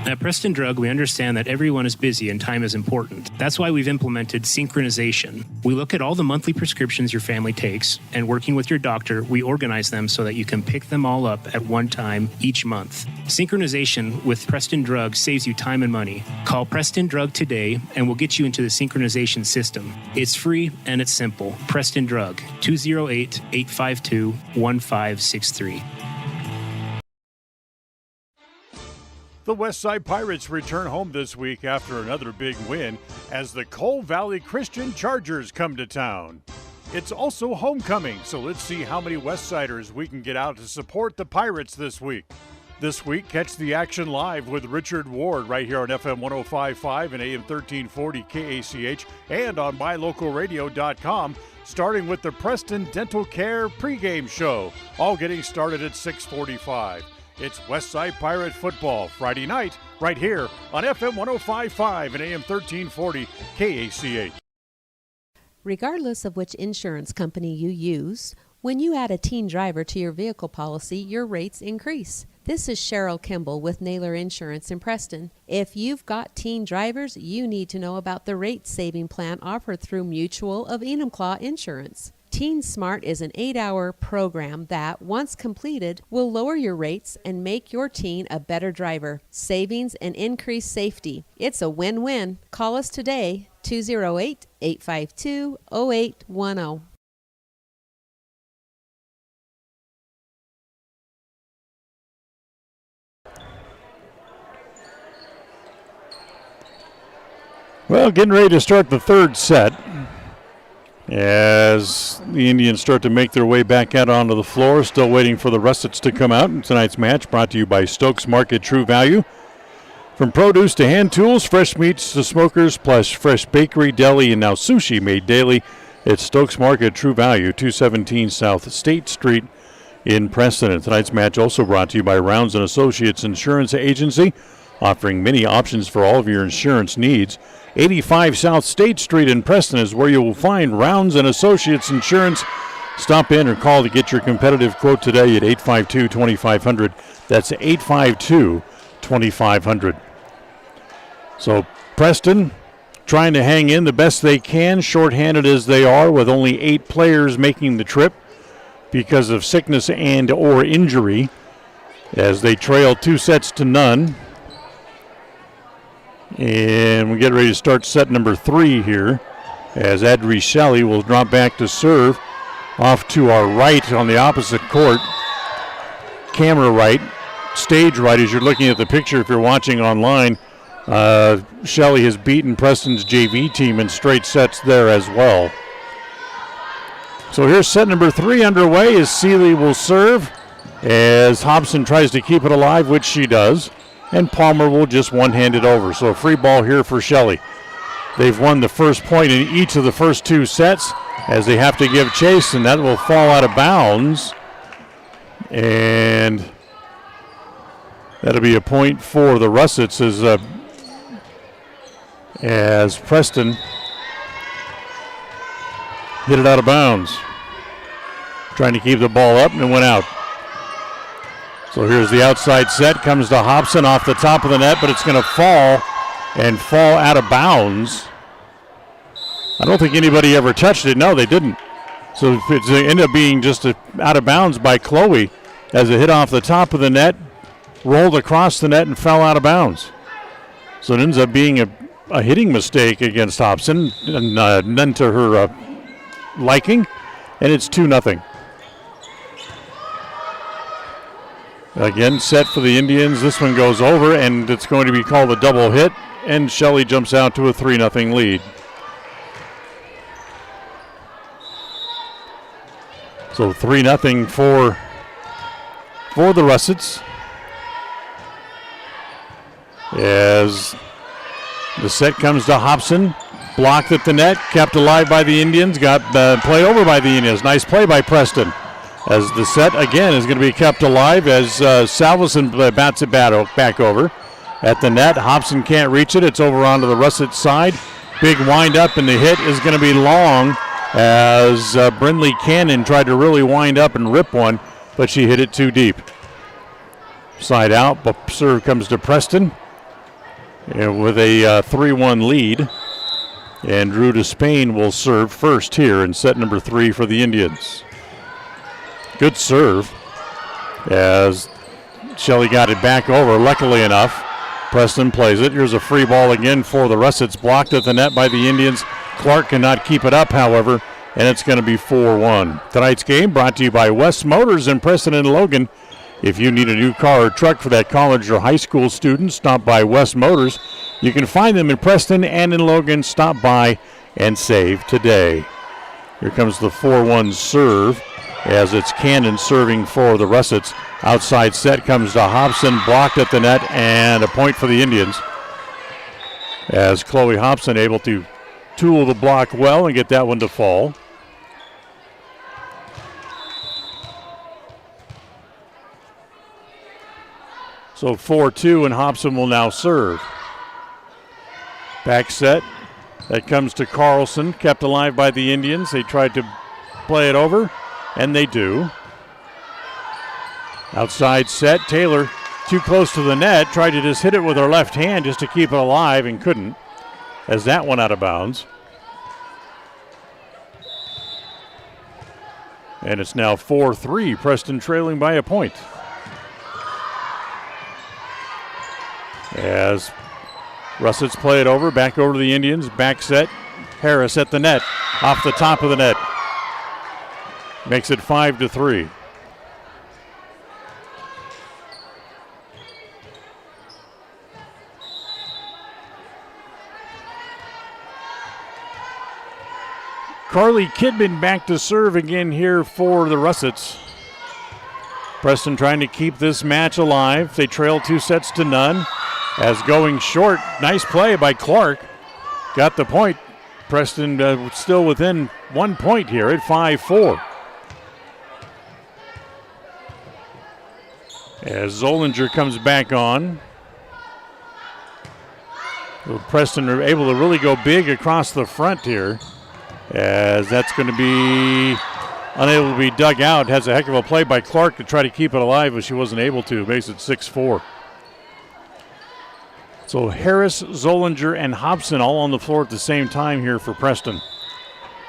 At Preston Drug, we understand that everyone is busy and time is important. That's why we've implemented synchronization. We look at all the monthly prescriptions your family takes, and working with your doctor, we organize them so that you can pick them all up at one time each month. Synchronization with Preston Drug saves you time and money. Call Preston Drug today, and we'll get you into the synchronization system. It's free and it's simple. Preston Drug, 208-852-1563. The Westside Pirates return home this week after another big win as the Coal Valley Christian Chargers come to town. It's also homecoming, so let's see how many Westsiders we can get out to support the Pirates this week. This week, catch the action live with Richard Ward right here on FM 105.5 and AM 1340 KACH and on mylocalradio.com, starting with the Preston Dental Care pregame show, all getting started at 6:45. It's Westside Pirate football Friday night right here on FM 105.5 and AM 1340 KACH. Regardless of which insurance company you use, when you add a teen driver to your vehicle policy, your rates increase. This is Cheryl Kimball with Naylor Insurance in Preston. If you've got teen drivers, you need to know about the rate-saving plan offered through Mutual of Enumclaw Insurance. Teen Smart is an 8-hour program that, once completed, will lower your rates and make your teen a better driver. Savings and increased safety. It's a win-win. Call us today, 208-852-0810. Well, getting ready to start the third set as the Indians start to make their way back out onto the floor. Still waiting for the Russets to come out in tonight's match, brought to you by Stokes Market True Value. From produce to hand tools, fresh meats to smokers, plus fresh bakery, deli, and now sushi made daily. It's Stokes Market True Value, 217 South State Street in Preston. And tonight's match also brought to you by Rounds & Associates Insurance Agency, offering many options for all of your insurance needs. 85 South State Street in Preston is where you will find Rounds & Associates Insurance. Stop in or call to get your competitive quote today at 852-2500. That's 852-2500. So Preston trying to hang in the best they can, shorthanded as they are, with only 8 players making the trip because of sickness and or injury, as they trail 2-0. And we get ready to start set number 3 here, as Adri Shelley will drop back to serve off to our right on the opposite court. Camera right, stage right as you're looking at the picture if you're watching online. Shelley has beaten Preston's JV team in straight sets there as well. So here's set number 3 underway as Seeley will serve, as Hobson tries to keep it alive, which she does. And Palmer will just one-hand it over. So a free ball here for Shelley. They've won the first point in each of the first 2 sets as they have to give chase, and that will fall out of bounds. And that'll be a point for the Russets as Preston hit it out of bounds. Trying to keep the ball up, and it went out. So here's the outside set, comes to Hobson off the top of the net, but it's going to fall out of bounds. I don't think anybody ever touched it. No, they didn't. So it ended up being just out of bounds by Chloe as it hit off the top of the net, rolled across the net, and fell out of bounds. So it ends up being a hitting mistake against Hobson, and none to her liking, and it's 2-0. Again, set for the Indians. This one goes over, and it's going to be called a double hit, and Shelley jumps out to a 3-0 lead. So 3-0 for the Russets. As the set comes to Hobson. Blocked at the net, kept alive by the Indians, got played over by the Indians. Nice play by Preston. As the set, again, is going to be kept alive as Salveson bats it back over. At the net, Hobson can't reach it. It's over onto the Russet side. Big wind up, and the hit is going to be long as Brindley Cannon tried to really wind up and rip one, but she hit it too deep. Side out, but serve comes to Preston with a 3-1 lead. And Drew Despain will serve first here in set number 3 for the Indians. Good serve as Shelley got it back over, luckily enough. Preston plays it. Here's a free ball again for the Russets. Blocked at the net by the Indians. Clark cannot keep it up, however, and it's going to be 4-1. Tonight's game brought to you by West Motors in Preston and Logan. If you need a new car or truck for that college or high school student, stop by West Motors. You can find them in Preston and in Logan. Stop by and save today. Here comes the 4-1 serve as it's Cannon serving for the Russets. Outside set comes to Hobson, blocked at the net, and a point for the Indians. As Chloe Hobson able to tool the block well and get that one to fall. So 4-2, and Hobson will now serve. Back set. That comes to Carlson, kept alive by the Indians. They tried to play it over, and they do. Outside set, Taylor too close to the net, tried to just hit it with her left hand just to keep it alive and couldn't, as that one out of bounds. And it's now 4-3, Preston trailing by a point. As Russets play it over, back over to the Indians. Back set, Harris at the net, off the top of the net. Makes it 5-3. Carly Kidman back to serve again here for the Russets. Preston trying to keep this match alive. They trail 2-0. As going short, nice play by Clark. Got the point. Preston still within 1 point here at 5-4. As Zollinger comes back on. Preston are able to really go big across the front here. As that's going to be unable to be dug out. Has a heck of a play by Clark to try to keep it alive, but she wasn't able to. Makes it 6-4. So Harris, Zollinger, and Hobson all on the floor at the same time here for Preston.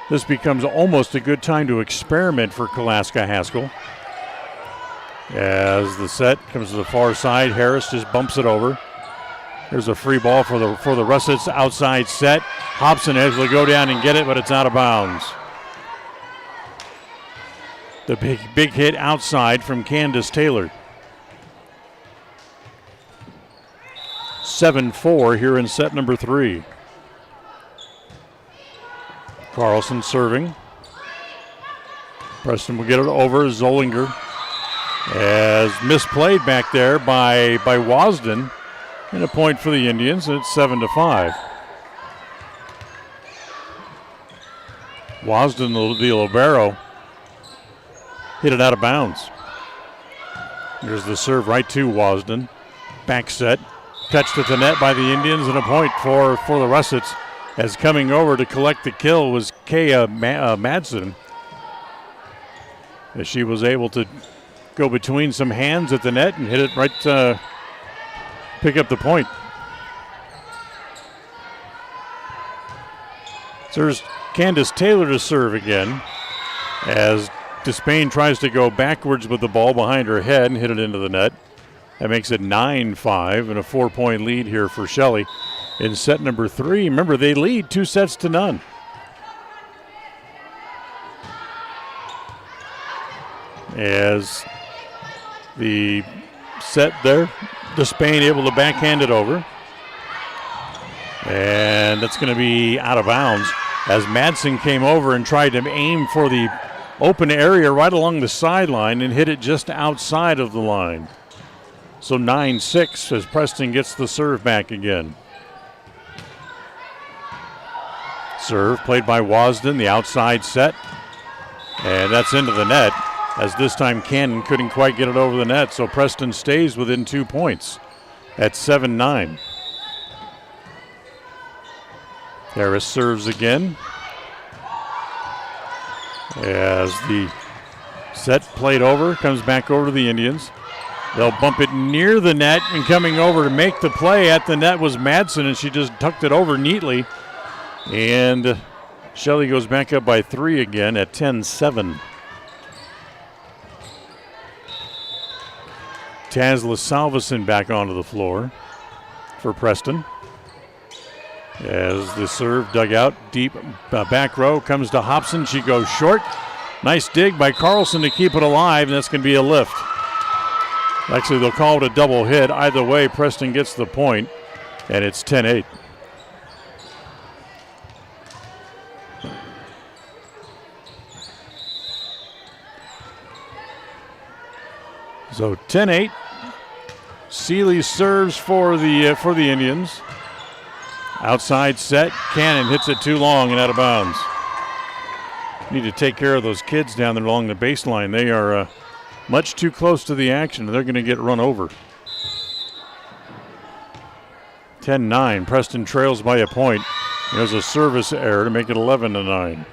This becomes almost a good time to experiment for Kalaska Haskell. As the set comes to the far side, Harris just bumps it over. There's a free ball for the Russets outside set. Hobson able to go down and get it, but it's out of bounds. The big hit outside from Candace Taylor. 7-4 here in set number 3. Carlson serving. Preston will get it over. Zollinger as misplayed back there by Wasden. And a point for the Indians, and it's 7-5. Wasden, the libero, hit it out of bounds. Here's the serve right to Wasden. Back set. Touched at the net by the Indians, and a point for the Russets. As coming over to collect the kill was Kaya Madsen. As she was able to go between some hands at the net and hit it right, pick up the point. So there's Candace Taylor to serve again. As Despain tries to go backwards with the ball behind her head and hit it into the net. That makes it 9-5 and a 4-point lead here for Shelley in set number 3. Remember, they lead 2-0. As the set there, Despain able to backhand it over. And that's going to be out of bounds as Madsen came over and tried to aim for the open area right along the sideline and hit it just outside of the line. So 9-6 as Preston gets the serve back again. Serve played by Wasden, the outside set. And that's into the net, as this time Cannon couldn't quite get it over the net, so Preston stays within 2 points at 7-9. Harris serves again. As the set played over, comes back over to the Indians. They'll bump it near the net, and coming over to make the play at the net was Madsen, and she just tucked it over neatly. And Shelley goes back up by 3 again at 10-7. Tazla Salveson back onto the floor for Preston. As the serve dug out deep back row comes to Hobson. She goes short. Nice dig by Carlson to keep it alive, and that's going to be a lift. Actually, they'll call it a double hit. Either way, Preston gets the point, and it's 10-8. So 10-8. Seeley serves for the Indians. Outside set. Cannon hits it too long and out of bounds. Need to take care of those kids down there along the baseline. They are much too close to the action. They're going to get run over. 10-9. Preston trails by a point. There's a service error to make it 11-9.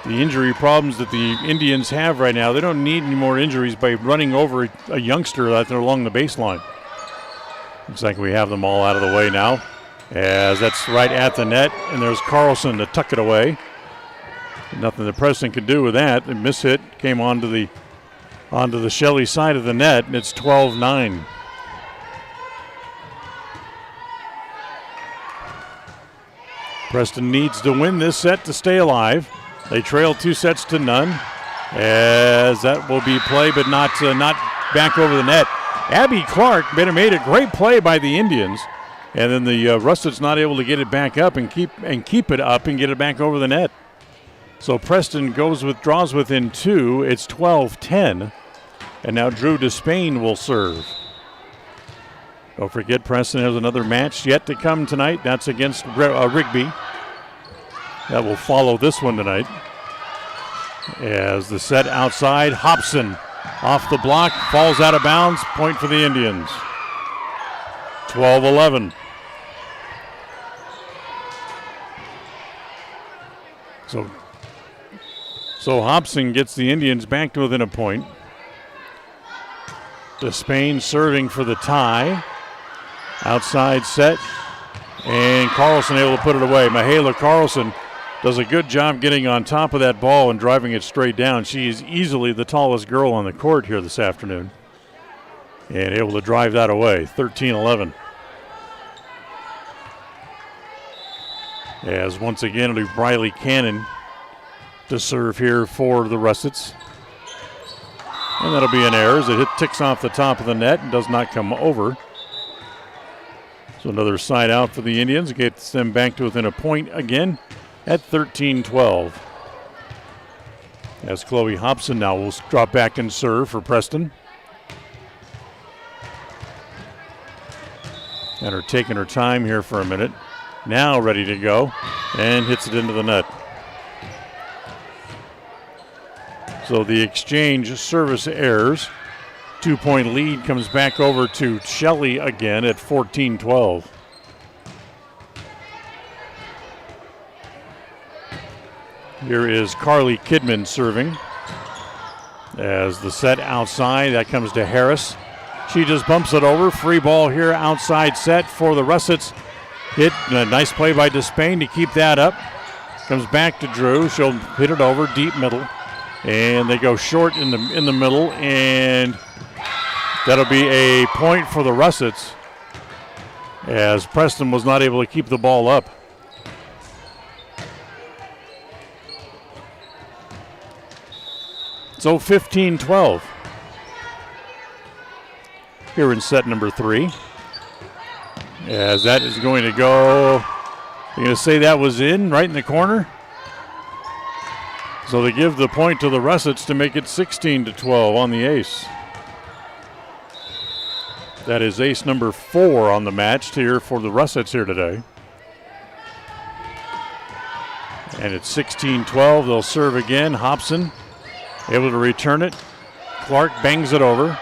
The injury problems that the Indians have right now, they don't need any more injuries by running over a youngster out there along the baseline. Looks like we have them all out of the way now, as that's right at the net, and there's Carlson to tuck it away. Nothing that Preston could do with that. The miss hit came onto the Shelley side of the net, and it's 12-9. Preston needs to win this set to stay alive. They trail 2-0, as that will be play, but not back over the net. Abby Clark made a great play by the Indians, and then the Russets not able to get it back up and keep it up and get it back over the net. So Preston draws within 2. It's 12-10, and now Drew Despain will serve. Don't forget, Preston has another match yet to come tonight. That's against Rigby. That will follow this one tonight. As the set outside, Hobson off the block, falls out of bounds, point for the Indians. 12-11. So Hobson gets the Indians back to within a point. Despain serving for the tie. Outside set, and Carlson able to put it away. Mahala Carlson does a good job getting on top of that ball and driving it straight down. She is easily the tallest girl on the court here this afternoon, and able to drive that away. 13-11. As once again it'll be Briley Cannon to serve here for the Russets. And that'll be an error as it ticks off the top of the net and does not come over. So another side out for the Indians. Gets them back to within a point again at 13-12. As Chloe Hobson now will drop back and serve for Preston. And her taking her time here for a minute. Now ready to go and hits it into the net. So the exchange service errors. 2-point lead comes back over to Shelley again at 14-12. Here is Carly Kidman serving. As the set outside, that comes to Harris. She just bumps it over. Free ball here, outside set for the Russets. Hit, a nice play by Despain to keep that up. Comes back to Drew. She'll hit it over, deep middle. And they go short in the middle, and that'll be a point for the Russets, as Preston was not able to keep the ball up. So 15-12 here in set number 3. As that is going to go, you're going to say that was in, right in the corner? So they give the point to the Russets to make it 16-12 on the ace. That is ace number 4 on the match here for the Russets here today. And it's 16-12. They'll serve again. Hobson able to return it. Clark bangs it over.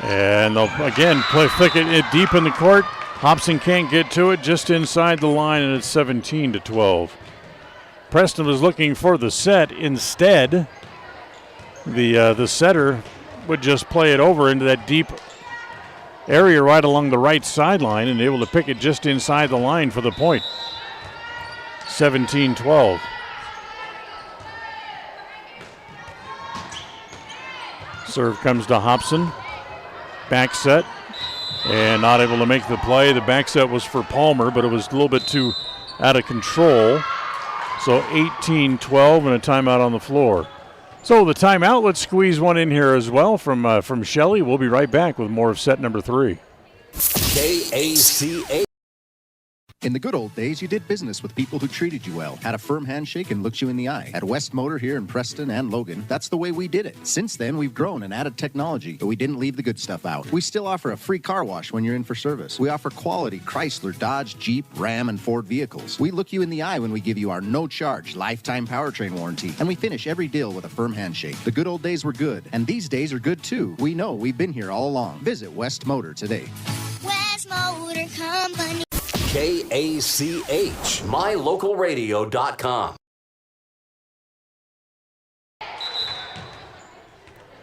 And they'll again flick it deep in the court. Hobson can't get to it, just inside the line, and it's 17-12. Preston was looking for the set. Instead, the setter would just play it over into that deep area right along the right sideline and able to pick it just inside the line for the point. 17-12. Serve comes to Hobson. Back set. And not able to make the play. The back set was for Palmer, but it was a little bit too out of control. So 18-12 and a timeout on the floor. So the timeout, let's squeeze one in here as well from Shelley. We'll be right back with more of set number 3. KACA. In the good old days, you did business with people who treated you well, had a firm handshake, and looked you in the eye. At West Motor here in Preston and Logan, that's the way we did it. Since then, we've grown and added technology, but we didn't leave the good stuff out. We still offer a free car wash when you're in for service. We offer quality Chrysler, Dodge, Jeep, Ram, and Ford vehicles. We look you in the eye when we give you our no-charge lifetime powertrain warranty, and we finish every deal with a firm handshake. The good old days were good, and these days are good too. We know we've been here all along. Visit West Motor today. West Motor Company. KACH, mylocalradio.com.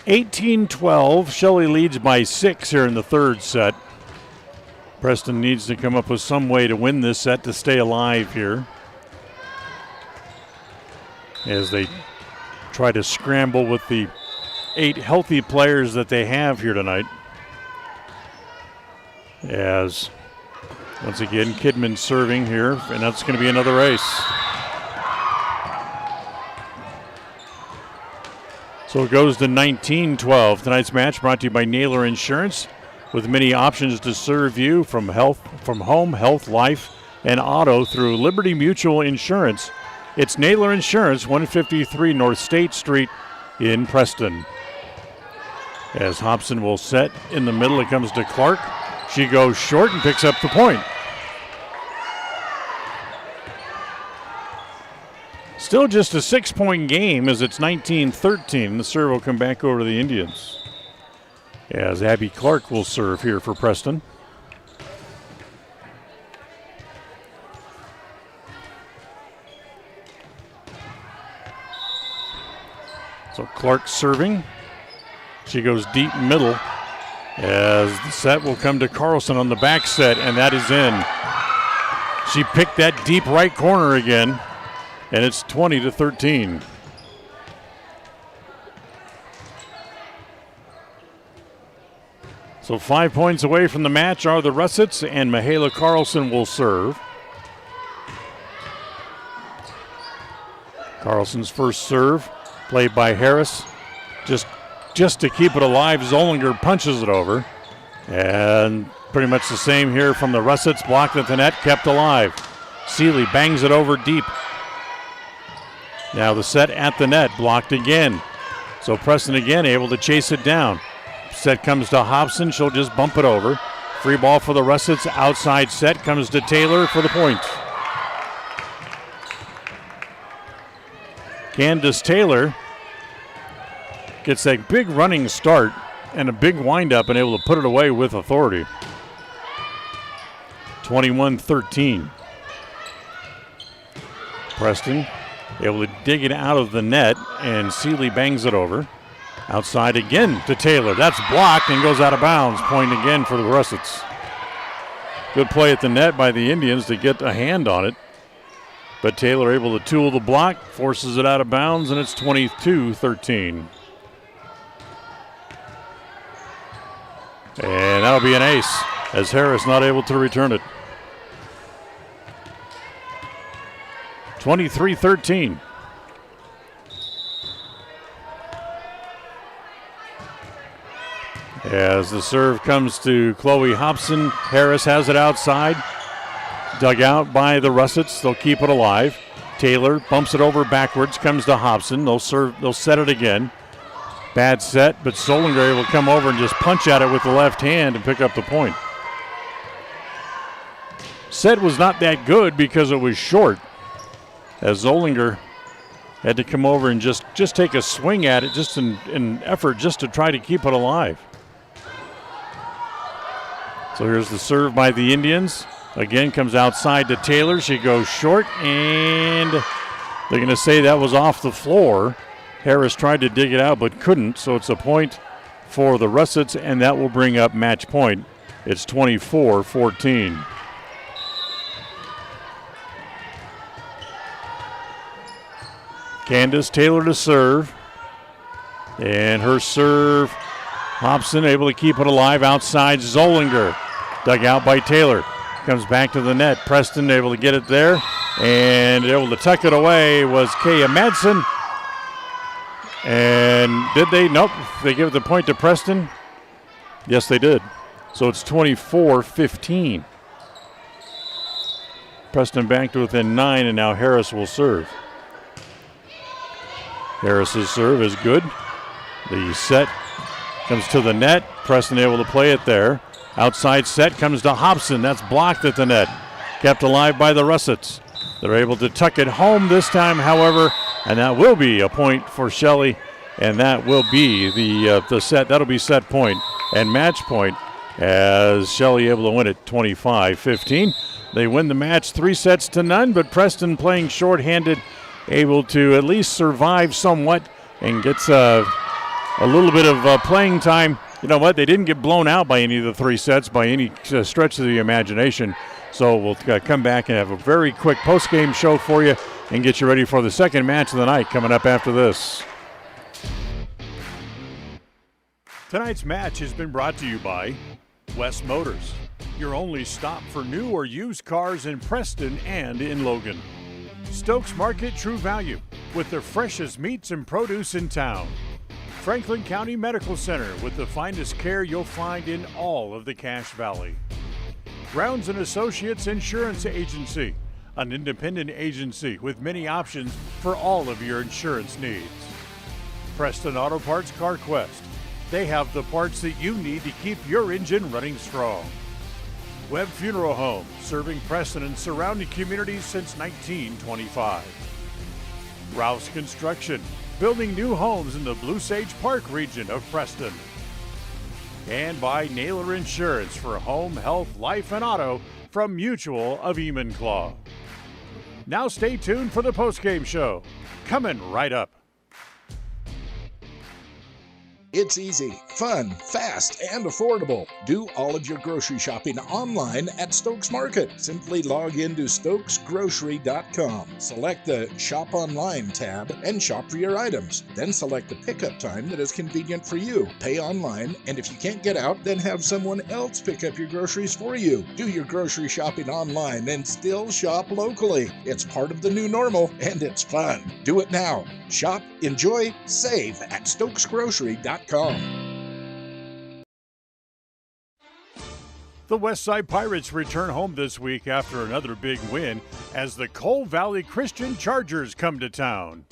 18-12. Shelley leads by 6 here in the third set. Preston needs to come up with some way to win this set to stay alive here, as they try to scramble with the 8 healthy players that they have here tonight. As once again, Kidman serving here, and that's going to be another ace. So it goes to 19-12. Tonight's match brought to you by Naylor Insurance, with many options to serve you from home, health, life, and auto through Liberty Mutual Insurance. It's Naylor Insurance, 153 North State Street in Preston. As Hobson will set in the middle, it comes to Clark. She goes short and picks up the point. Still just a 6-point game as it's 19-13. The serve will come back over to the Indians, as Abby Clark will serve here for Preston. So Clark serving. She goes deep middle, as the set will come to Carlson on the back set, and that is in. She picked that deep right corner again, and it's 20-13. So 5 points away from the match are the Russets, and Mahala Carlson will serve. Carlson's first serve, played by Harris. Just to keep it alive, Zollinger punches it over. And pretty much the same here from the Russets. Blocked at the net, kept alive. Seeley bangs it over deep. Now the set at the net, blocked again. So Preston again able to chase it down. Set comes to Hobson, she'll just bump it over. Free ball for the Russets, outside set comes to Taylor for the point. Candace Taylor gets a big running start and a big windup and able to put it away with authority. 21-13. Preston able to dig it out of the net, and Seeley bangs it over. Outside again to Taylor. That's blocked and goes out of bounds. Point again for the Russets. Good play at the net by the Indians to get a hand on it. But Taylor able to tool the block, forces it out of bounds, and it's 22-13. And that'll be an ace, as Harris not able to return it. 23-13. As the serve comes to Chloe Hobson, Harris has it outside. Dug out by the Russets. They'll keep it alive. Taylor bumps it over backwards, comes to Hobson. They'll set it again. Bad set, but Solinger will come over and just punch at it with the left hand and pick up the point. Set was not that good because it was short, as Zollinger had to come over and just take a swing at it, just in effort just to try to keep it alive. So here's the serve by the Indians. Again, comes outside to Taylor. She goes short, and they're going to say that was off the floor. Harris tried to dig it out but couldn't, so it's a point for the Russets, and that will bring up match point. It's 24-14. Candace Taylor to serve, and her serve, Hobson able to keep it alive outside. Zollinger dug out by Taylor. Comes back to the net. Preston able to get it there, and able to tuck it away was Kaya Madsen. And did they? Nope. They give the point to Preston. Yes, they did. So it's 24-15. Preston back to within 9, and now Harris will serve. Harris's serve is good. The set comes to the net. Preston able to play it there. Outside set comes to Hobson. That's blocked at the net. Kept alive by the Russets. They're able to tuck it home this time, however, and that will be a point for Shelley, and that will be the set. That'll be set point and match point as Shelley able to win it 25-15. They win the match 3-0, but Preston playing shorthanded, able to at least survive somewhat and gets a little bit of playing time. You know what? They didn't get blown out by any of the 3 sets by any stretch of the imagination. So we'll come back and have a very quick post-game show for you and get you ready for the second match of the night coming up after this. Tonight's match has been brought to you by West Motors, your only stop for new or used cars in Preston and in Logan. Stokes Market True Value, with the freshest meats and produce in town. Franklin County Medical Center, with the finest care you'll find in all of the Cache Valley. Grounds & Associates Insurance Agency, an independent agency with many options for all of your insurance needs. Preston Auto Parts CarQuest, they have the parts that you need to keep your engine running strong. Webb Funeral Home, serving Preston and surrounding communities since 1925. Rouse Construction, building new homes in the Blue Sage Park region of Preston. And by Naylor Insurance for home, health, life, and auto from Mutual of Enumclaw. Now stay tuned for the postgame show, coming right up. It's easy, fun, fast, and affordable. Do all of your grocery shopping online at Stokes Market. Simply log into stokesgrocery.com. Select the Shop Online tab and shop for your items. Then select the pickup time that is convenient for you. Pay online, and if you can't get out, then have someone else pick up your groceries for you. Do your grocery shopping online and still shop locally. It's part of the new normal, and it's fun. Do it now. Shop, enjoy, save at stokesgrocery.com. The Westside Pirates return home this week after another big win as the Coal Valley Christian Chargers come to town.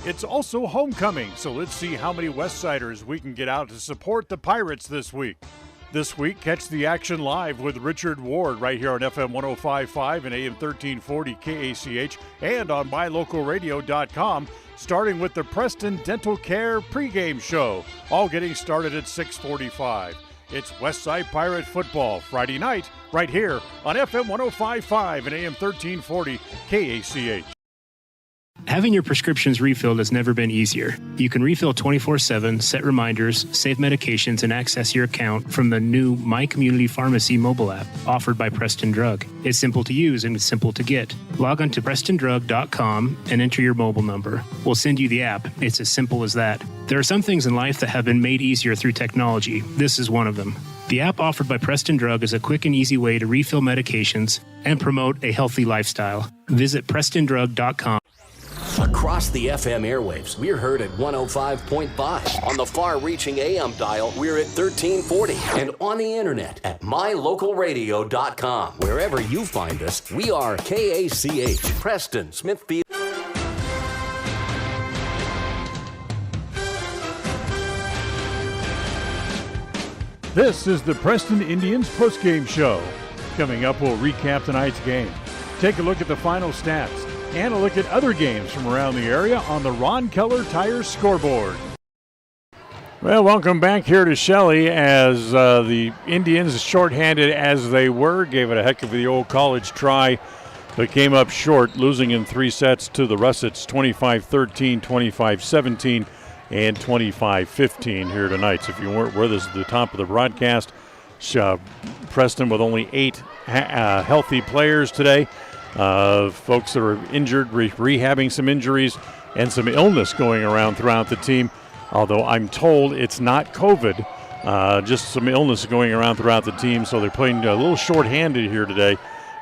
It's also homecoming, so let's see how many Westsiders we can get out to support the Pirates this week. This week, catch the action live with Richard Ward right here on FM 105.5 and AM 1340 KACH and on MyLocalRadio.com, starting with the Preston Dental Care pregame show, all getting started at 6:45. It's Westside Pirate football Friday night right here on FM 105.5 and AM 1340 KACH. Having your prescriptions refilled has never been easier. You can refill 24/7, set reminders, save medications, and access your account from the new My Community Pharmacy mobile app offered by Preston Drug. It's simple to use and it's simple to get. Log on to PrestonDrug.com and enter your mobile number. We'll send you the app. It's as simple as that. There are some things in life that have been made easier through technology. This is one of them. The app offered by Preston Drug is a quick and easy way to refill medications and promote a healthy lifestyle. Visit PrestonDrug.com. Across the FM airwaves, we're heard at 105.5. On the far-reaching AM dial, we're at 1340. And on the internet at MyLocalRadio.com. Wherever you find us, we are KACH, Preston, Smithfield. This is the Preston Indians postgame show. Coming up, we'll recap tonight's game, take a look at the final stats, and a look at other games from around the area on the Ron Keller Tire scoreboard. Well, welcome back here to Shelley as the Indians, shorthanded as they were, gave it a heck of the old college try, but came up short, losing in 3 sets to the Russets, 25-13, 25-17, and 25-15 here tonight. So if you weren't with us at the top of the broadcast, Preston with only 8 healthy players today. Folks that are injured, rehabbing some injuries, and some illness going around throughout the team. Although I'm told it's not COVID, just some illness going around throughout the team. So they're playing a little short-handed here today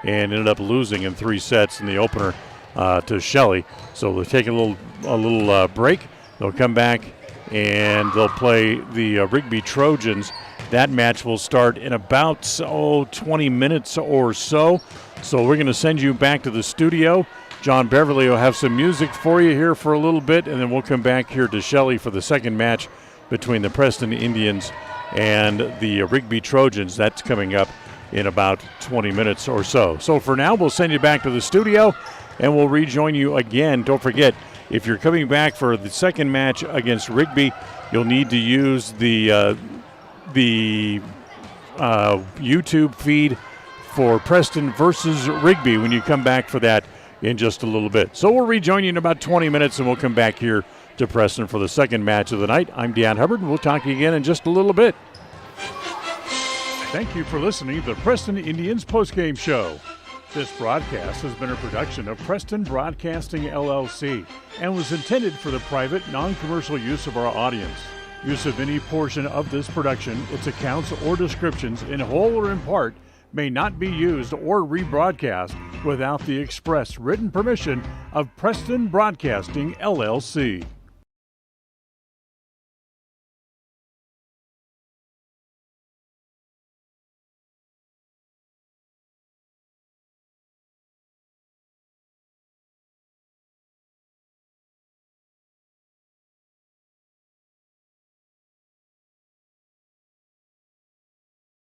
and ended up losing in 3 sets in the opener to Shelley. So they'll take a little break. They'll come back and they'll play the Rigby Trojans. That match will start in about 20 minutes or so. So we're going to send you back to the studio. John Beverly will have some music for you here for a little bit, and then we'll come back here to Shelley for the second match between the Preston Indians and the Rigby Trojans. That's coming up in about 20 minutes or so. So for now, we'll send you back to the studio, and we'll rejoin you again. Don't forget, if you're coming back for the second match against Rigby, you'll need to use the YouTube feed for Preston versus Rigby when you come back for that in just a little bit. So we'll rejoin you in about 20 minutes, and we'll come back here to Preston for the second match of the night. I'm Dan Hubbard, and we'll talk to you again in just a little bit. Thank you for listening to the Preston Indians postgame show. This broadcast has been a production of Preston Broadcasting, LLC, and was intended for the private, non-commercial use of our audience. Use of any portion of this production, its accounts or descriptions, in whole or in part, may not be used or rebroadcast without the express written permission of Preston Broadcasting, LLC.